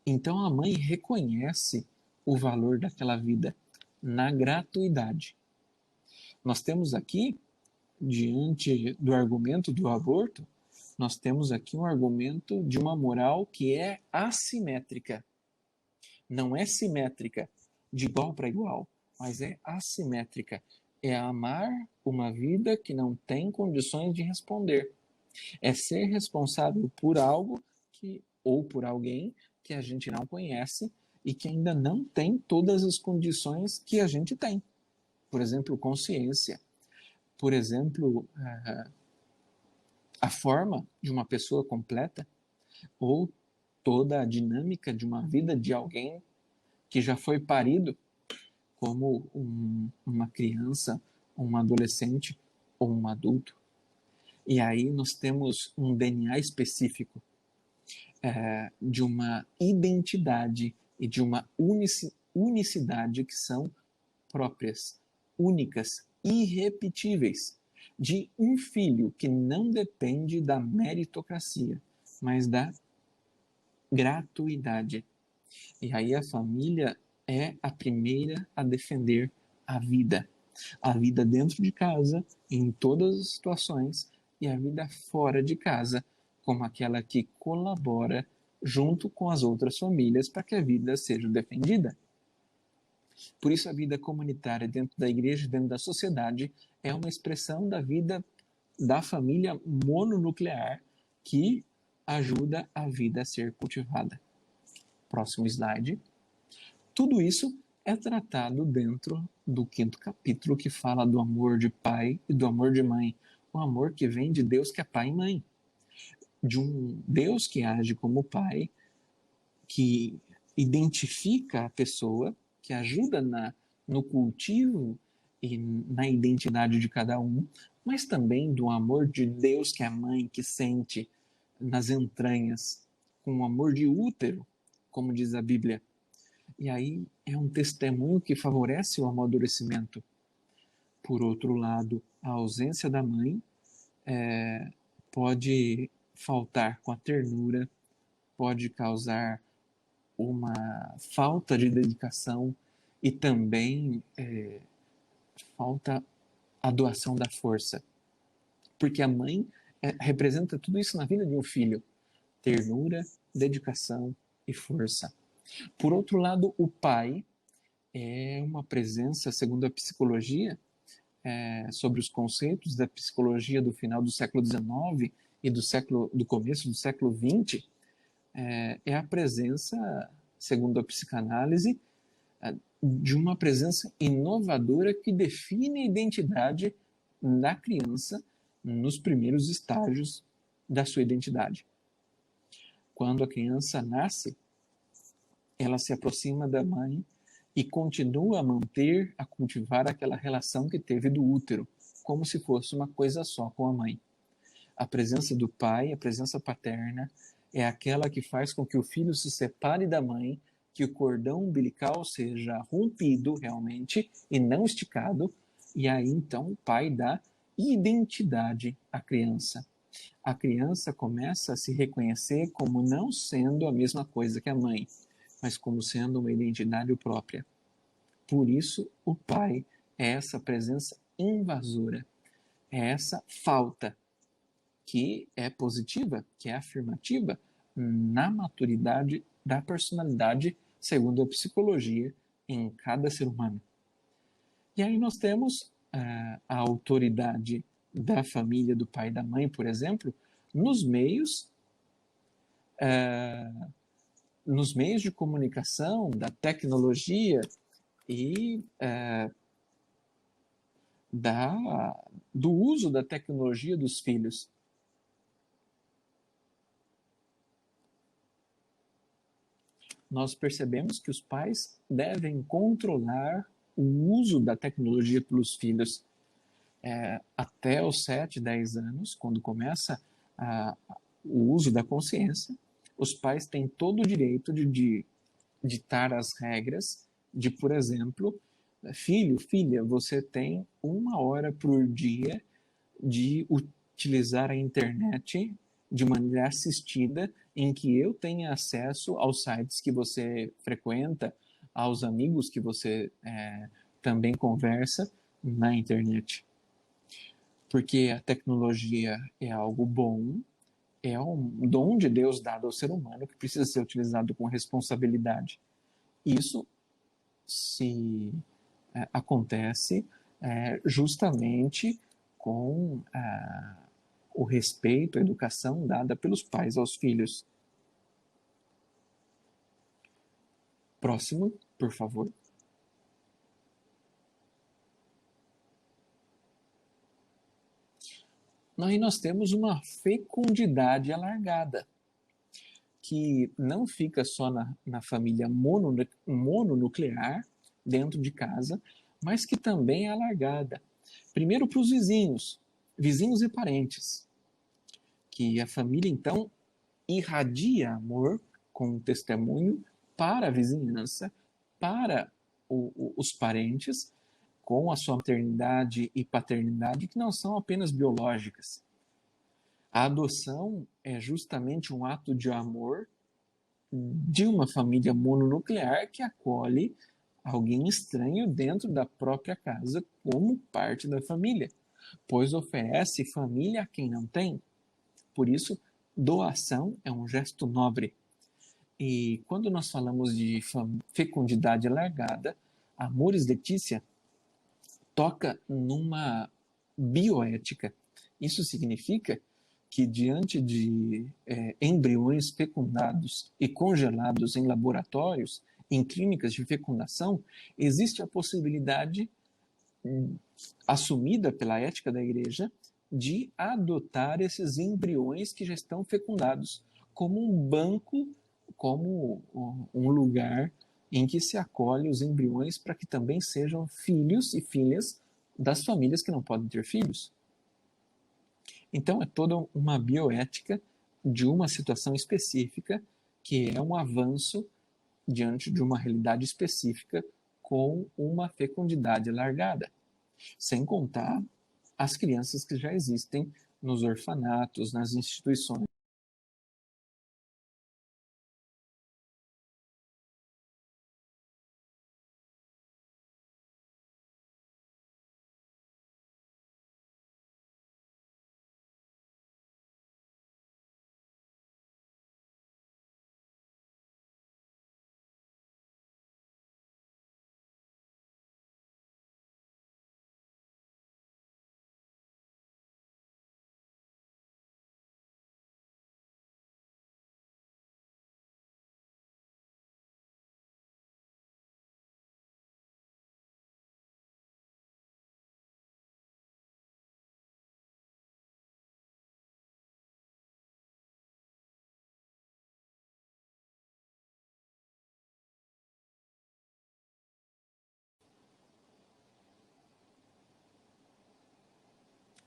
Então a mãe reconhece o valor daquela vida na gratuidade. Nós temos aqui, diante do argumento do aborto, nós temos aqui um argumento de uma moral que é assimétrica. Não é simétrica, de igual para igual, mas é assimétrica. É amar uma vida que não tem condições de responder. É ser responsável por algo ou por alguém que a gente não conhece e que ainda não tem todas as condições que a gente tem. Por exemplo, consciência. Por exemplo, a forma de uma pessoa completa ou toda a dinâmica de uma vida de alguém que já foi parido como uma criança, um adolescente ou um adulto. E aí nós temos um DNA específico de uma identidade e de uma unicidade que são próprias, únicas, irrepetíveis, de um filho que não depende da meritocracia, mas da gratuidade. E aí a família é a primeira a defender a vida dentro de casa, em todas as situações, e a vida fora de casa, como aquela que colabora junto com as outras famílias para que a vida seja defendida. Por isso a vida comunitária dentro da igreja, dentro da sociedade, é uma expressão da vida da família mononuclear que ajuda a vida a ser cultivada. Próximo slide. Tudo isso é tratado dentro do 5º capítulo, que fala do amor de pai e do amor de mãe. O amor que vem de Deus, que é pai e mãe. De um Deus que age como pai, que identifica a pessoa, que ajuda no cultivo e na identidade de cada um, mas também do amor de Deus, que é mãe, que sente nas entranhas, com o amor de útero, como diz a Bíblia. E aí é um testemunho que favorece o amadurecimento. Por outro lado, a ausência da mãe pode faltar com a ternura, pode causar uma falta de dedicação e também falta a doação da força. Porque a mãe representa tudo isso na vida de um filho. Ternura, dedicação e força. Por outro lado, o pai é uma presença, segundo a psicologia, sobre os conceitos da psicologia do final do século XIX e do começo do século XX, é a presença, segundo a psicanálise, de uma presença inovadora que define a identidade da criança nos primeiros estágios da sua identidade. Quando a criança nasce, ela se aproxima da mãe e continua a manter, a cultivar aquela relação que teve do útero, como se fosse uma coisa só com a mãe. A presença do pai, a presença paterna, é aquela que faz com que o filho se separe da mãe, que o cordão umbilical seja rompido realmente e não esticado, e aí então o pai dá identidade à criança. A criança começa a se reconhecer como não sendo a mesma coisa que a mãe, mas como sendo uma identidade própria. Por isso, o pai é essa presença invasora, é essa falta que é positiva, que é afirmativa na maturidade da personalidade, segundo a psicologia, em cada ser humano. E aí nós temos a autoridade da família, do pai e da mãe, por exemplo, nos meios de comunicação, da tecnologia e do uso da tecnologia dos filhos. Nós percebemos que os pais devem controlar o uso da tecnologia pelos filhos até os 7, 10 anos, quando começa o uso da consciência. Os pais têm todo o direito de ditar as regras de, por exemplo, filho, filha, você tem 1 hora por dia de utilizar a internet de maneira assistida, em que eu tenha acesso aos sites que você frequenta, aos amigos que você também conversa na internet. Porque a tecnologia é algo bom, é um dom de Deus dado ao ser humano que precisa ser utilizado com responsabilidade. Isso acontece justamente com o respeito, a educação dada pelos pais aos filhos. Próximo, por favor. Aí nós temos uma fecundidade alargada, que não fica só na família mononuclear, dentro de casa, mas que também é alargada. Primeiro para os vizinhos, vizinhos e parentes, que a família, então, irradia amor com o testemunho para a vizinhança, para os parentes, com a sua maternidade e paternidade, que não são apenas biológicas. A adoção é justamente um ato de amor de uma família mononuclear que acolhe alguém estranho dentro da própria casa como parte da família, pois oferece família a quem não tem. Por isso, doação é um gesto nobre. E quando nós falamos de fecundidade alargada, Amores Letícia toca numa bioética. Isso significa que diante de embriões fecundados e congelados em laboratórios, em clínicas de fecundação, existe a possibilidade assumida pela ética da igreja de adotar esses embriões que já estão fecundados como um banco, como um lugar em que se acolhe os embriões para que também sejam filhos e filhas das famílias que não podem ter filhos. Então é toda uma bioética de uma situação específica que é um avanço diante de uma realidade específica com uma fecundidade alargada. Sem contar as crianças que já existem nos orfanatos, nas instituições.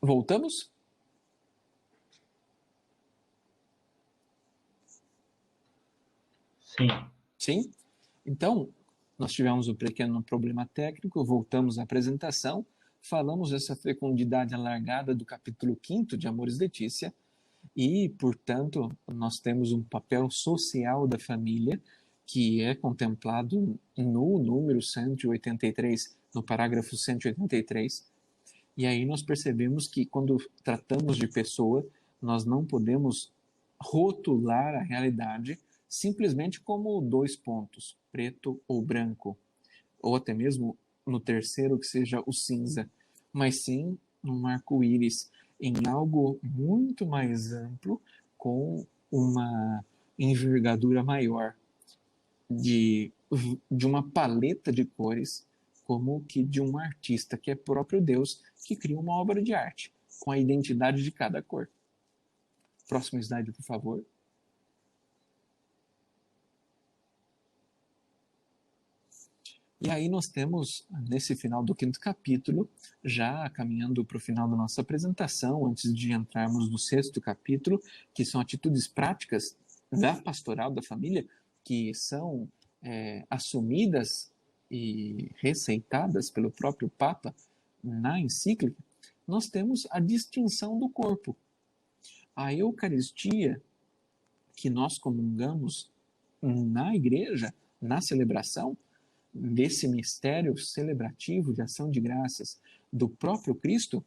Voltamos? Sim. Sim? Então, nós tivemos um pequeno problema técnico, voltamos à apresentação, falamos dessa fecundidade alargada do capítulo 5º de Amores Letícia e, portanto, nós temos um papel social da família que é contemplado no número 183, no parágrafo 183. E aí nós percebemos que quando tratamos de pessoa, nós não podemos rotular a realidade simplesmente como 2 pontos, preto ou branco, ou até mesmo no terceiro que seja o cinza, mas sim num arco-íris, em algo muito mais amplo, com uma envergadura maior, de uma paleta de cores, como que de um artista, que é próprio Deus, que cria uma obra de arte, com a identidade de cada cor. Próximo slide, por favor. E aí nós temos, nesse final do 5º capítulo, já caminhando para o final da nossa apresentação, antes de entrarmos no 6º capítulo, que são atitudes práticas da pastoral da família, que são assumidas e receitadas pelo próprio Papa na encíclica, nós temos a distinção do corpo. A Eucaristia que nós comungamos na igreja, na celebração, desse mistério celebrativo de ação de graças do próprio Cristo,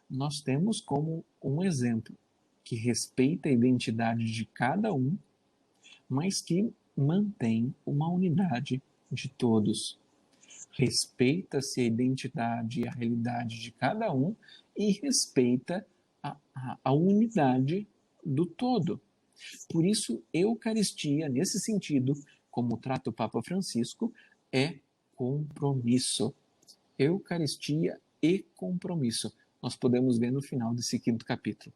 nós temos como um exemplo que respeita a identidade de cada um, mas que mantém uma unidade de todos. Respeita-se a identidade e a realidade de cada um e respeita a unidade do todo. Por isso, Eucaristia, nesse sentido, como trata o Papa Francisco, é compromisso. Eucaristia e compromisso. Nós podemos ver no final desse 5º capítulo.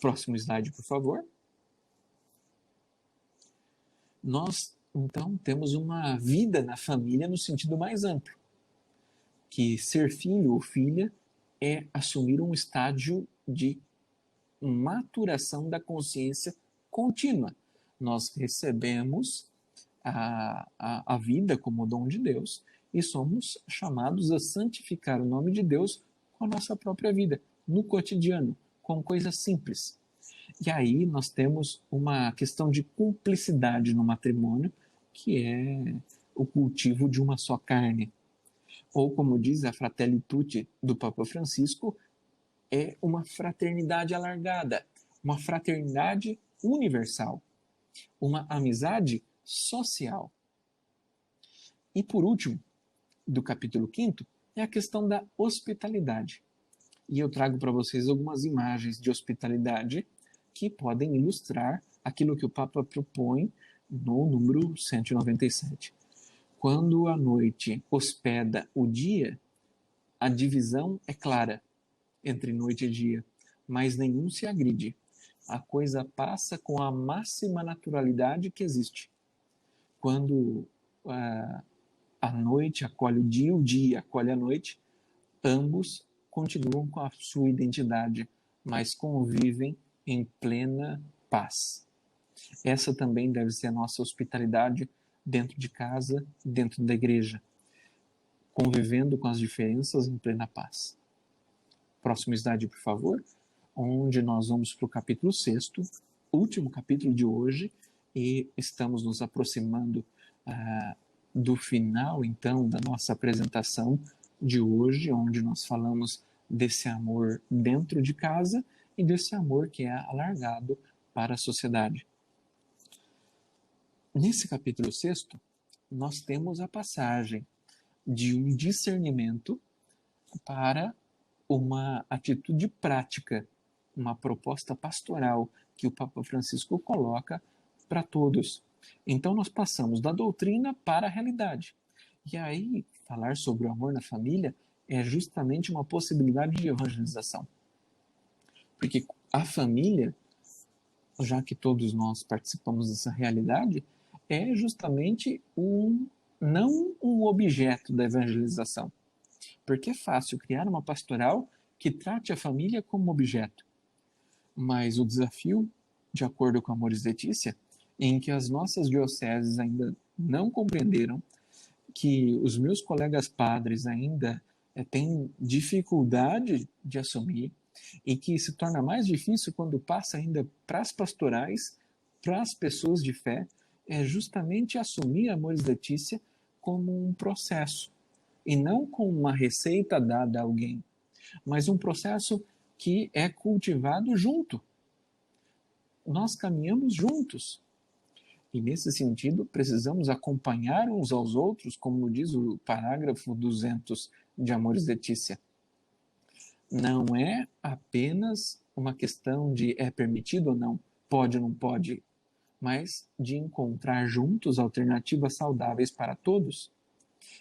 Próximo slide, por favor. Nós, então, temos uma vida na família no sentido mais amplo, que ser filho ou filha é assumir um estágio de maturação da consciência contínua. Nós recebemos a vida como dom de Deus e somos chamados a santificar o nome de Deus com a nossa própria vida, no cotidiano, com coisas simples. E aí nós temos uma questão de cumplicidade no matrimônio, que é o cultivo de uma só carne. Ou, como diz a Fratelli Tutti do Papa Francisco, é uma fraternidade alargada, uma fraternidade universal, uma amizade social. E por último, do capítulo 5º, é a questão da hospitalidade. E eu trago para vocês algumas imagens de hospitalidade que podem ilustrar aquilo que o Papa propõe no número 197. Quando a noite hospeda o dia, a divisão é clara entre noite e dia, mas nenhum se agride. A coisa passa com a máxima naturalidade que existe. Quando a noite acolhe o dia acolhe a noite, ambos continuam com a sua identidade, mas convivem em plena paz. Essa também deve ser a nossa hospitalidade dentro de casa, dentro da igreja, convivendo com as diferenças em plena paz. Próximo slide, por favor, onde nós vamos para o capítulo 6º, último capítulo de hoje, e estamos nos aproximando do final, então, da nossa apresentação de hoje, onde nós falamos desse amor dentro de casa e desse amor que é alargado para a sociedade. Nesse capítulo 6º, nós temos a passagem de um discernimento para uma atitude prática, uma proposta pastoral que o Papa Francisco coloca para todos. Então nós passamos da doutrina para a realidade. E aí, falar sobre o amor na família é justamente uma possibilidade de evangelização. Porque a família, já que todos nós participamos dessa realidade, é justamente não um objeto da evangelização. Porque é fácil criar uma pastoral que trate a família como objeto. Mas o desafio, de acordo com a Amoris Laetitia, em que as nossas dioceses ainda não compreenderam, que os meus colegas padres ainda têm dificuldade de assumir, e que se torna mais difícil quando passa ainda para as pastorais, para as pessoas de fé, é justamente assumir a Amoris Laetitia como um processo, e não como uma receita dada a alguém, mas um processo que é cultivado junto. Nós caminhamos juntos. E nesse sentido, precisamos acompanhar uns aos outros, como diz o parágrafo 200 de Amoris Laetitia. Não é apenas uma questão de é permitido ou não, pode ou não pode, mas de encontrar juntos alternativas saudáveis para todos.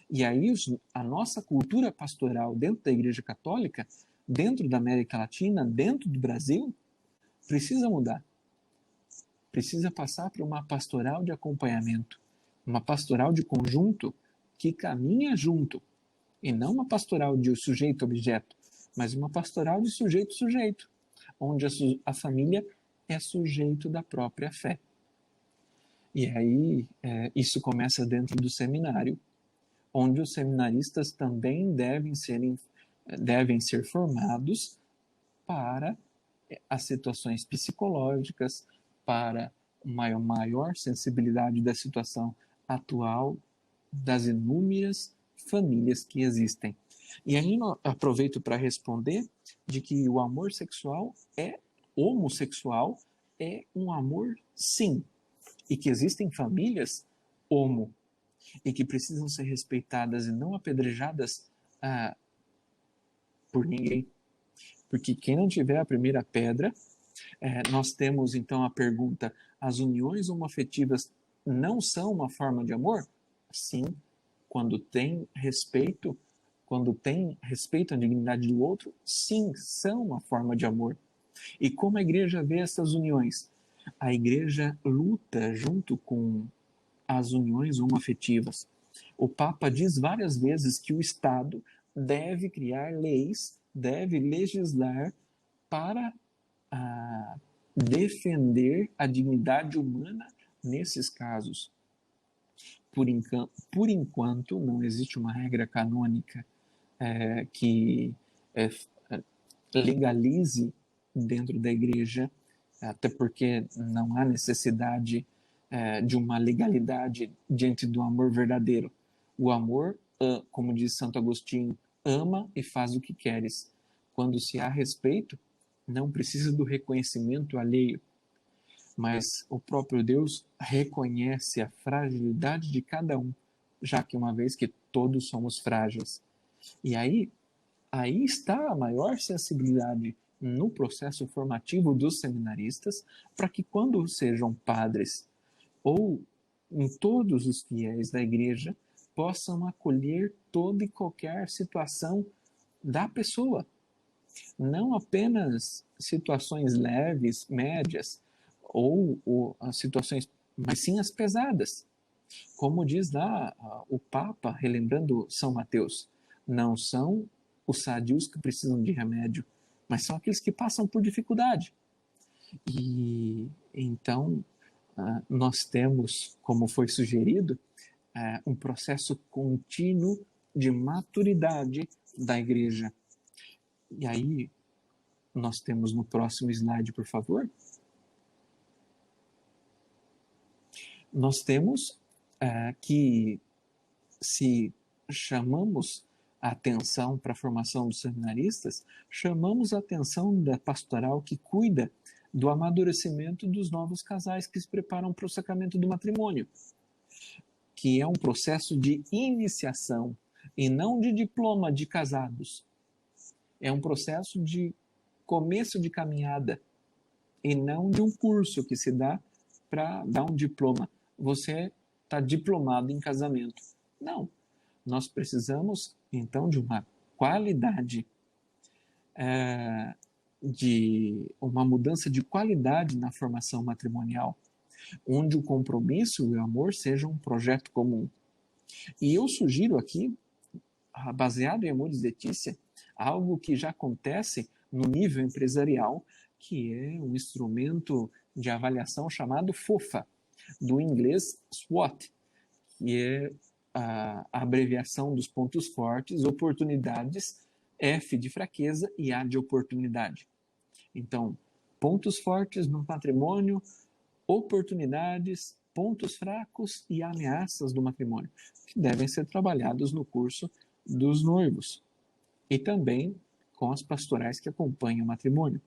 E aí a nossa cultura pastoral dentro da Igreja Católica, dentro da América Latina, dentro do Brasil, precisa mudar. Precisa passar por uma pastoral de acompanhamento, uma pastoral de conjunto que caminha junto, e não uma pastoral de sujeito-objeto, mas uma pastoral de sujeito-sujeito, onde a família é sujeito da própria fé. E aí isso começa dentro do seminário, onde os seminaristas também devem ser formados para as situações psicológicas, para uma maior sensibilidade da situação atual das inúmeras famílias que existem. E aí eu aproveito para responder de que o amor sexual homossexual é um amor sim, e que existem famílias homo, e que precisam ser respeitadas e não apedrejadas por ninguém. Porque quem não tiver a primeira pedra, nós temos então a pergunta: as uniões homoafetivas não são uma forma de amor? Sim, quando tem respeito à dignidade do outro, sim, são uma forma de amor. E como a igreja vê essas uniões? A igreja luta junto com as uniões homoafetivas. O Papa diz várias vezes que o Estado deve criar leis, deve legislar para defender a dignidade humana nesses casos. Por enquanto, não existe uma regra canônica que legalize dentro da igreja, até porque não há necessidade de uma legalidade diante do amor verdadeiro. O amor, como diz Santo Agostinho, ama e faz o que queres. Quando se há respeito, não precisa do reconhecimento alheio, mas o próprio Deus reconhece a fragilidade de cada um, já que uma vez que todos somos frágeis. E aí está a maior sensibilidade no processo formativo dos seminaristas, para que quando sejam padres ou em todos os fiéis da igreja, possam acolher toda e qualquer situação da pessoa. Não apenas situações leves, médias, ou as situações, mas sim as pesadas. Como diz lá o Papa, relembrando São Mateus, não são os sadios que precisam de remédio, mas são aqueles que passam por dificuldade. E então nós temos, como foi sugerido, um processo contínuo de maturidade da igreja. E aí nós temos no próximo slide, por favor, nós temos que, se chamamos a atenção para a formação dos seminaristas, chamamos a atenção da pastoral que cuida do amadurecimento dos novos casais que se preparam para o sacramento do matrimônio, que é um processo de iniciação e não de diploma de casados. É um processo de começo de caminhada e não de um curso que se dá para dar um diploma. Você está diplomado em casamento. Não. Nós precisamos, então, de uma qualidade, de uma mudança de qualidade na formação matrimonial, onde o compromisso e o amor sejam um projeto comum. E eu sugiro aqui, baseado em Amoris Laetitia, algo que já acontece no nível empresarial, que é um instrumento de avaliação chamado FOFA, do inglês SWOT, que é a abreviação dos pontos fortes, oportunidades, F de fraqueza e A de oportunidade. Então, pontos fortes no patrimônio, oportunidades, pontos fracos e ameaças do matrimônio, que devem ser trabalhados no curso dos noivos e também com as pastorais que acompanham o matrimônio.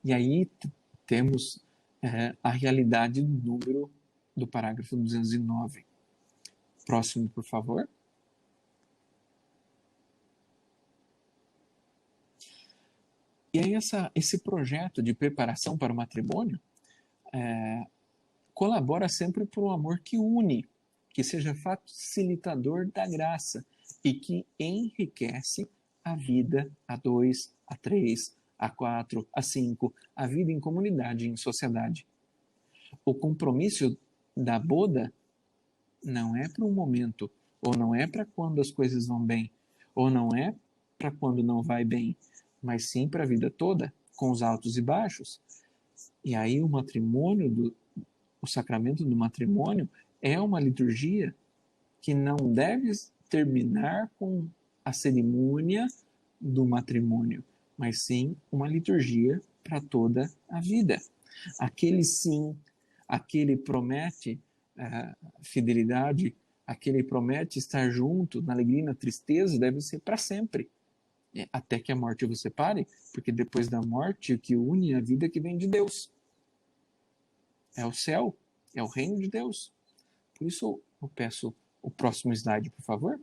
E aí temos a realidade do número do parágrafo 209. Próximo, por favor. E aí esse projeto de preparação para o matrimônio colabora sempre para um amor que une, que seja facilitador da graça e que enriquece a vida a 2, a 3, a 4, a 5, a vida em comunidade e em sociedade. O compromisso da boda não é para um momento, ou não é para quando as coisas vão bem, ou não é para quando não vai bem, mas sim para a vida toda, com os altos e baixos. E aí o matrimônio, o sacramento do matrimônio é uma liturgia que não deve terminar com a cerimônia do matrimônio, mas sim uma liturgia para toda a vida. Aquele sim, aquele promete fidelidade, aquele promete estar junto na alegria e na tristeza, deve ser para sempre, até que a morte vos separe, porque depois da morte o que une a vida que vem de Deus é o céu, é o reino de Deus. Por isso eu peço o próximo slide, por favor.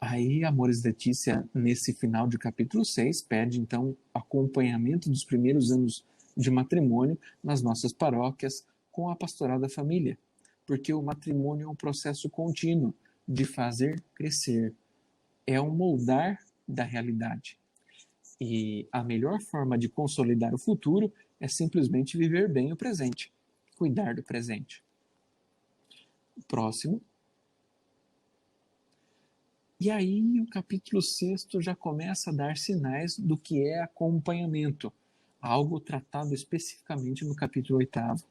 Aí, Amoris Laetitia, nesse final de capítulo 6, pede, então, acompanhamento dos primeiros anos de matrimônio nas nossas paróquias com a pastoral da família, porque o matrimônio é um processo contínuo de fazer crescer, é um moldar da realidade. E a melhor forma de consolidar o futuro é simplesmente viver bem o presente, cuidar do presente. Próximo. E aí o capítulo 6 já começa a dar sinais do que é acompanhamento, algo tratado especificamente no capítulo 8º.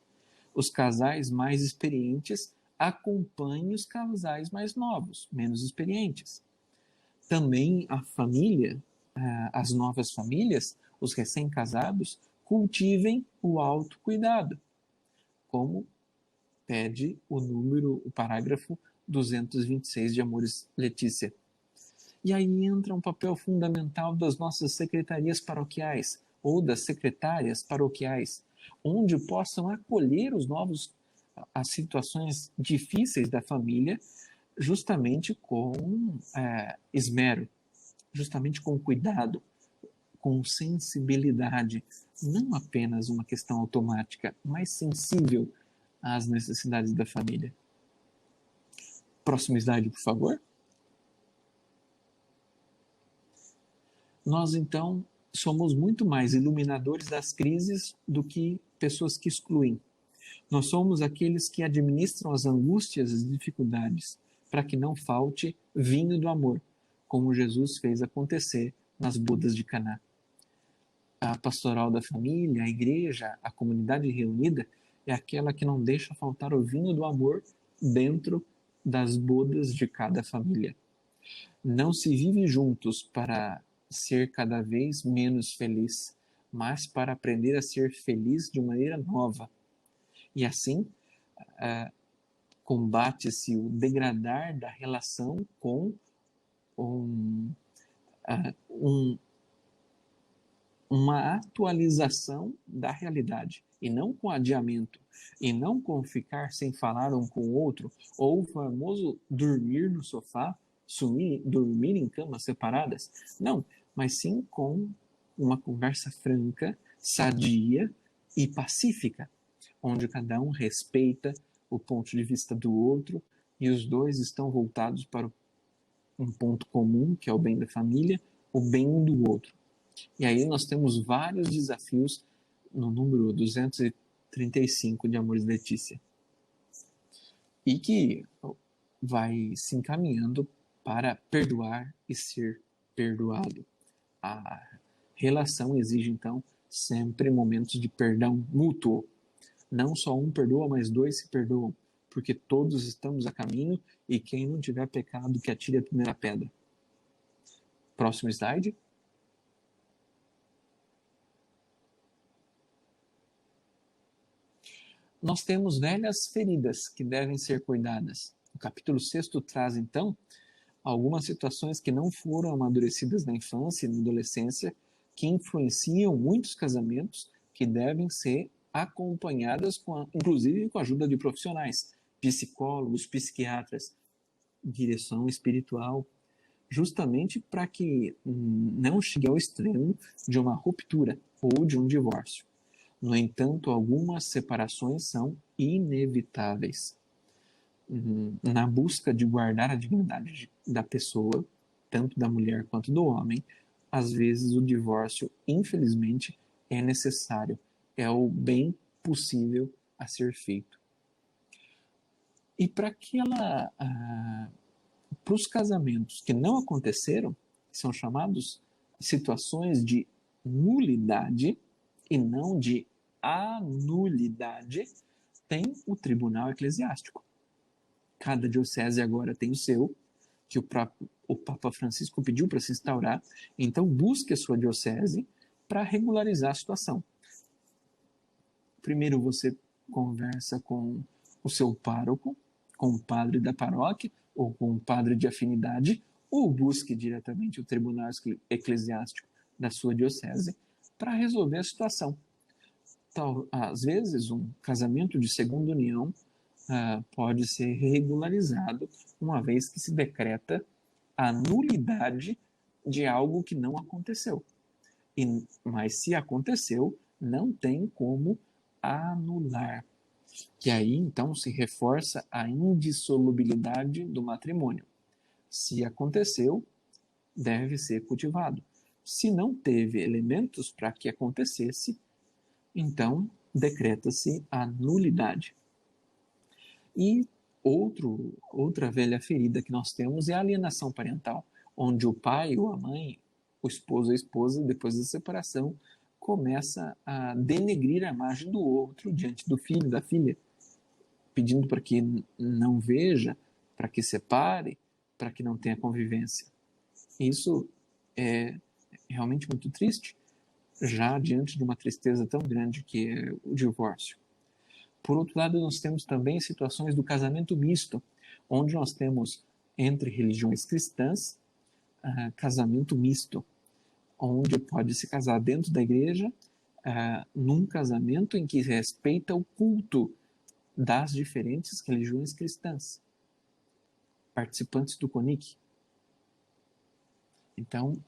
Os casais mais experientes acompanhem os casais mais novos, menos experientes. Também a família, as novas famílias, os recém-casados, cultivem o autocuidado, como pede o parágrafo 226 de Amoris Laetitia. E aí entra um papel fundamental das nossas secretarias paroquiais ou das secretárias paroquiais, onde possam acolher as situações difíceis da família, justamente com esmero, justamente com cuidado, com sensibilidade, não apenas uma questão automática, mas sensível às necessidades da família. Próximo slide, por favor. Nós, então, somos muito mais iluminadores das crises do que pessoas que excluem. Nós somos aqueles que administram as angústias e as dificuldades, para que não falte vinho do amor, como Jesus fez acontecer nas bodas de Caná. A pastoral da família, a igreja, a comunidade reunida é aquela que não deixa faltar o vinho do amor dentro das bodas de cada família. Não se vive juntos para ser cada vez menos feliz, mas para aprender a ser feliz de maneira nova. E assim, combate-se o degradar da relação com uma atualização da realidade, e não com adiamento, e não com ficar sem falar um com o outro, ou o famoso dormir no sofá, dormir em camas separadas. Não, mas sim com uma conversa franca, sadia e pacífica, onde cada um respeita o ponto de vista do outro e os dois estão voltados para um ponto comum, que é o bem da família, o bem do outro. E aí nós temos vários desafios no número 235 de Amoris Laetitia. E que vai se encaminhando para perdoar e ser perdoado. A relação exige, então, sempre momentos de perdão mútuo. Não só um perdoa, mas dois se perdoam, porque todos estamos a caminho e quem não tiver pecado que atire a primeira pedra. Próximo slide. Nós temos velhas feridas que devem ser cuidadas. O capítulo 6 traz, então, algumas situações que não foram amadurecidas na infância e na adolescência, que influenciam muitos casamentos, que devem ser acompanhadas, inclusive com a ajuda de profissionais, psicólogos, psiquiatras, direção espiritual, justamente para que não chegue ao extremo de uma ruptura ou de um divórcio. No entanto, algumas separações são inevitáveis. Na busca de guardar a dignidade da pessoa, tanto da mulher quanto do homem, às vezes o divórcio, infelizmente, é necessário. É o bem possível a ser feito. E para os casamentos que não aconteceram, que são chamados situações de nulidade e não de anulidade, tem o tribunal eclesiástico. Cada diocese agora tem o seu, que o Papa Francisco pediu para se instaurar. Então, busque a sua diocese para regularizar a situação. Primeiro você conversa com o seu pároco, com o padre da paróquia, ou com o padre de afinidade, ou busque diretamente o tribunal eclesiástico da sua diocese para resolver a situação. Às vezes, um casamento de segunda união pode ser regularizado uma vez que se decreta a nulidade de algo que não aconteceu. Mas se aconteceu, não tem como anular. E aí, então, se reforça a indissolubilidade do matrimônio. Se aconteceu, deve ser cultivado. Se não teve elementos para que acontecesse, então decreta-se a nulidade. E Outra velha ferida que nós temos é a alienação parental, onde o pai ou a mãe, o esposo ou a esposa, depois da separação, começa a denegrir a imagem do outro diante do filho, da filha, pedindo para que não veja, para que separe, para que não tenha convivência. Isso é realmente muito triste, já diante de uma tristeza tão grande que é o divórcio. Por outro lado, nós temos também situações do casamento misto, onde nós temos entre religiões cristãs casamento misto, onde pode se casar dentro da igreja, num casamento em que respeita o culto das diferentes religiões cristãs, participantes do CONIC. Então,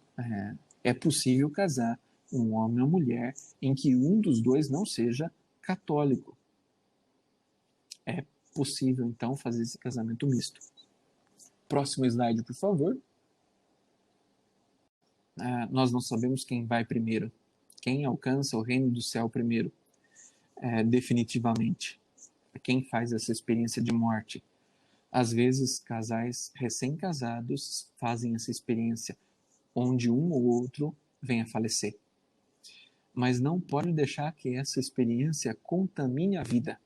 é possível casar um homem ou mulher em que um dos dois não seja católico. É possível, então, fazer esse casamento misto. Próximo slide, por favor. Nós não sabemos quem vai primeiro, quem alcança o reino do céu primeiro, definitivamente. Quem faz essa experiência de morte. Às vezes, casais recém-casados fazem essa experiência, onde um ou outro vem a falecer. Mas não pode deixar que essa experiência contamine a vida.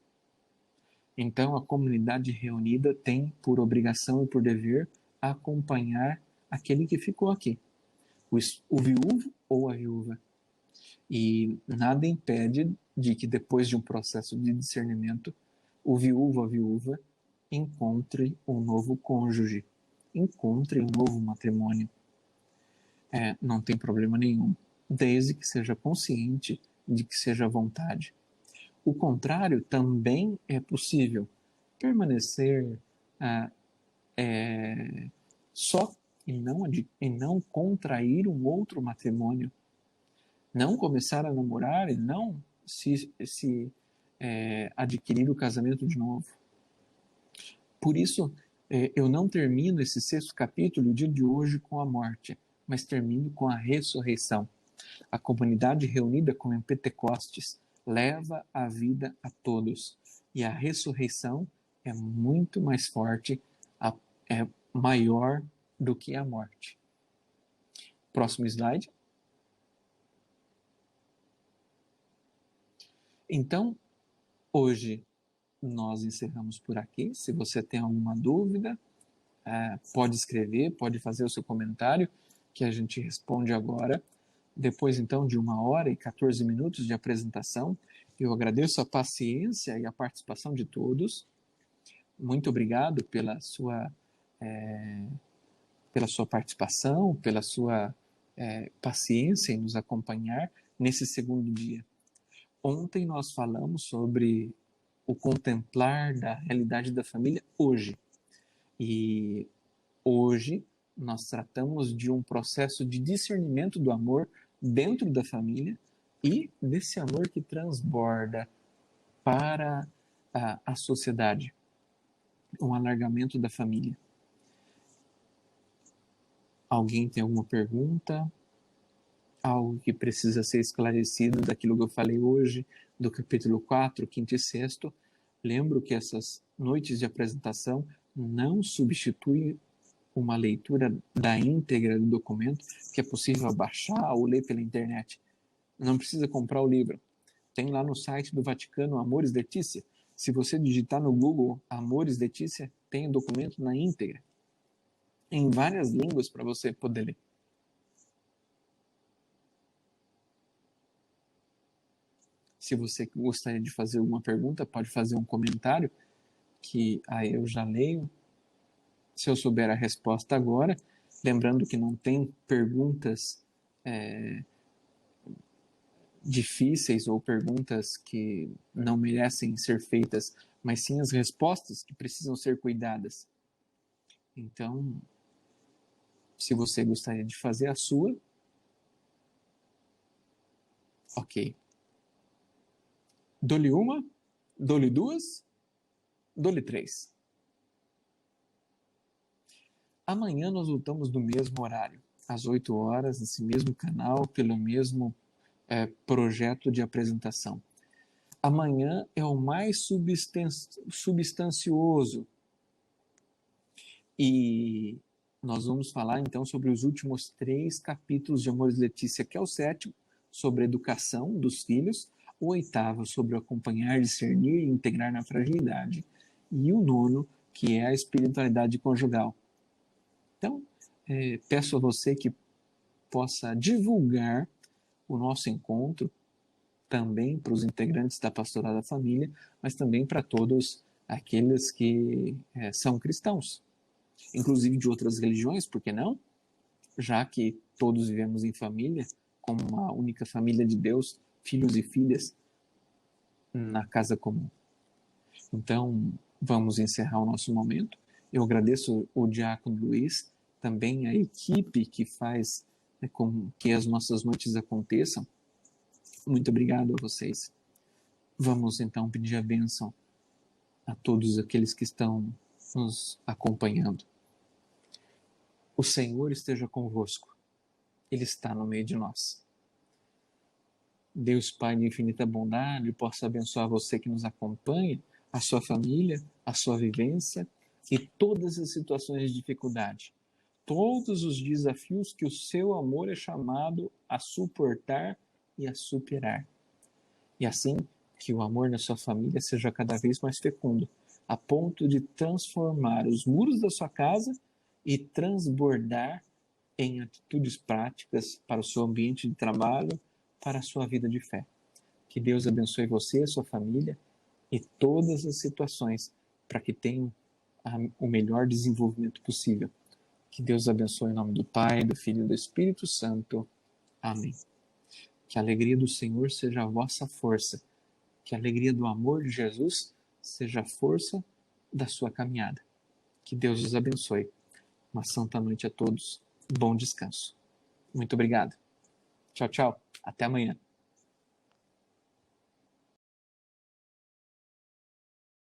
Então, a comunidade reunida tem por obrigação e por dever acompanhar aquele que ficou aqui, o viúvo ou a viúva. E nada impede de que depois de um processo de discernimento, o viúvo ou a viúva encontre um novo cônjuge, encontre um novo matrimônio. Não tem problema nenhum, desde que seja consciente de que seja à vontade. O contrário também é possível. Permanecer só e não contrair um outro matrimônio. Não começar a namorar e não se adquirir o casamento de novo. Por isso, eu não termino esse 6º capítulo, o dia de hoje, com a morte, mas termino com a ressurreição. A comunidade reunida como em Pentecostes leva a vida a todos. E a ressurreição é muito mais forte, é maior do que a morte. Próximo slide. Então, hoje nós encerramos por aqui. Se você tem alguma dúvida, pode escrever, pode fazer o seu comentário, que a gente responde agora. Depois, então, de 1h e 14 minutos de apresentação, eu agradeço a paciência e a participação de todos. Muito obrigado pela sua participação, pela sua paciência em nos acompanhar nesse segundo dia. Ontem nós falamos sobre o contemplar da realidade da família hoje. E hoje nós tratamos de um processo de discernimento do amor dentro da família e desse amor que transborda para a sociedade, um alargamento da família. Alguém tem alguma pergunta? Algo que precisa ser esclarecido daquilo que eu falei hoje, do capítulo 4, 5º e 6º? Lembro que essas noites de apresentação não substituem uma leitura da íntegra do documento, que é possível baixar ou ler pela internet. Não precisa comprar o livro. Tem lá no site do Vaticano, Amoris Laetitia. Se você digitar no Google Amoris Laetitia, tem o documento na íntegra, em várias línguas para você poder ler. Se você gostaria de fazer alguma pergunta, pode fazer um comentário, que aí eu já leio. Se eu souber a resposta agora, lembrando que não tem perguntas difíceis ou perguntas que não merecem ser feitas, mas sim as respostas que precisam ser cuidadas. Então, se você gostaria de fazer a sua, ok. Dou-lhe uma, dou-lhe duas, dou-lhe 3. Amanhã nós voltamos no mesmo horário, às 8 horas, nesse mesmo canal, pelo mesmo projeto de apresentação. Amanhã é o mais substancioso E nós vamos falar então sobre os últimos 3 capítulos de Amores Letícia, que é o 7º, sobre a educação dos filhos, o 8º, sobre o acompanhar, discernir e integrar na fragilidade, e o 9º, que é a espiritualidade conjugal. Então, peço a você que possa divulgar o nosso encontro também para os integrantes da Pastoral da Família, mas também para todos aqueles que são cristãos, inclusive de outras religiões, por que não? Já que todos vivemos em família, como uma única família de Deus, filhos e filhas na casa comum. Então, vamos encerrar o nosso momento. Eu agradeço o Diácono Luiz, também a equipe que faz com que as nossas noites aconteçam. Muito obrigado a vocês. Vamos então pedir a bênção a todos aqueles que estão nos acompanhando. O Senhor esteja convosco. Ele está no meio de nós. Deus Pai de infinita bondade possa abençoar você que nos acompanha, a sua família, a sua vivência e todas as situações de dificuldade. Todos os desafios que o seu amor é chamado a suportar e a superar. E assim, que o amor na sua família seja cada vez mais fecundo, a ponto de transformar os muros da sua casa e transbordar em atitudes práticas para o seu ambiente de trabalho, para a sua vida de fé. Que Deus abençoe você, sua família e todas as situações para que tenham o melhor desenvolvimento possível. Que Deus abençoe em nome do Pai, do Filho e do Espírito Santo. Amém. Que a alegria do Senhor seja a vossa força. Que a alegria do amor de Jesus seja a força da sua caminhada. Que Deus os abençoe. Uma santa noite a todos. Bom descanso. Muito obrigado. Tchau, tchau. Até amanhã.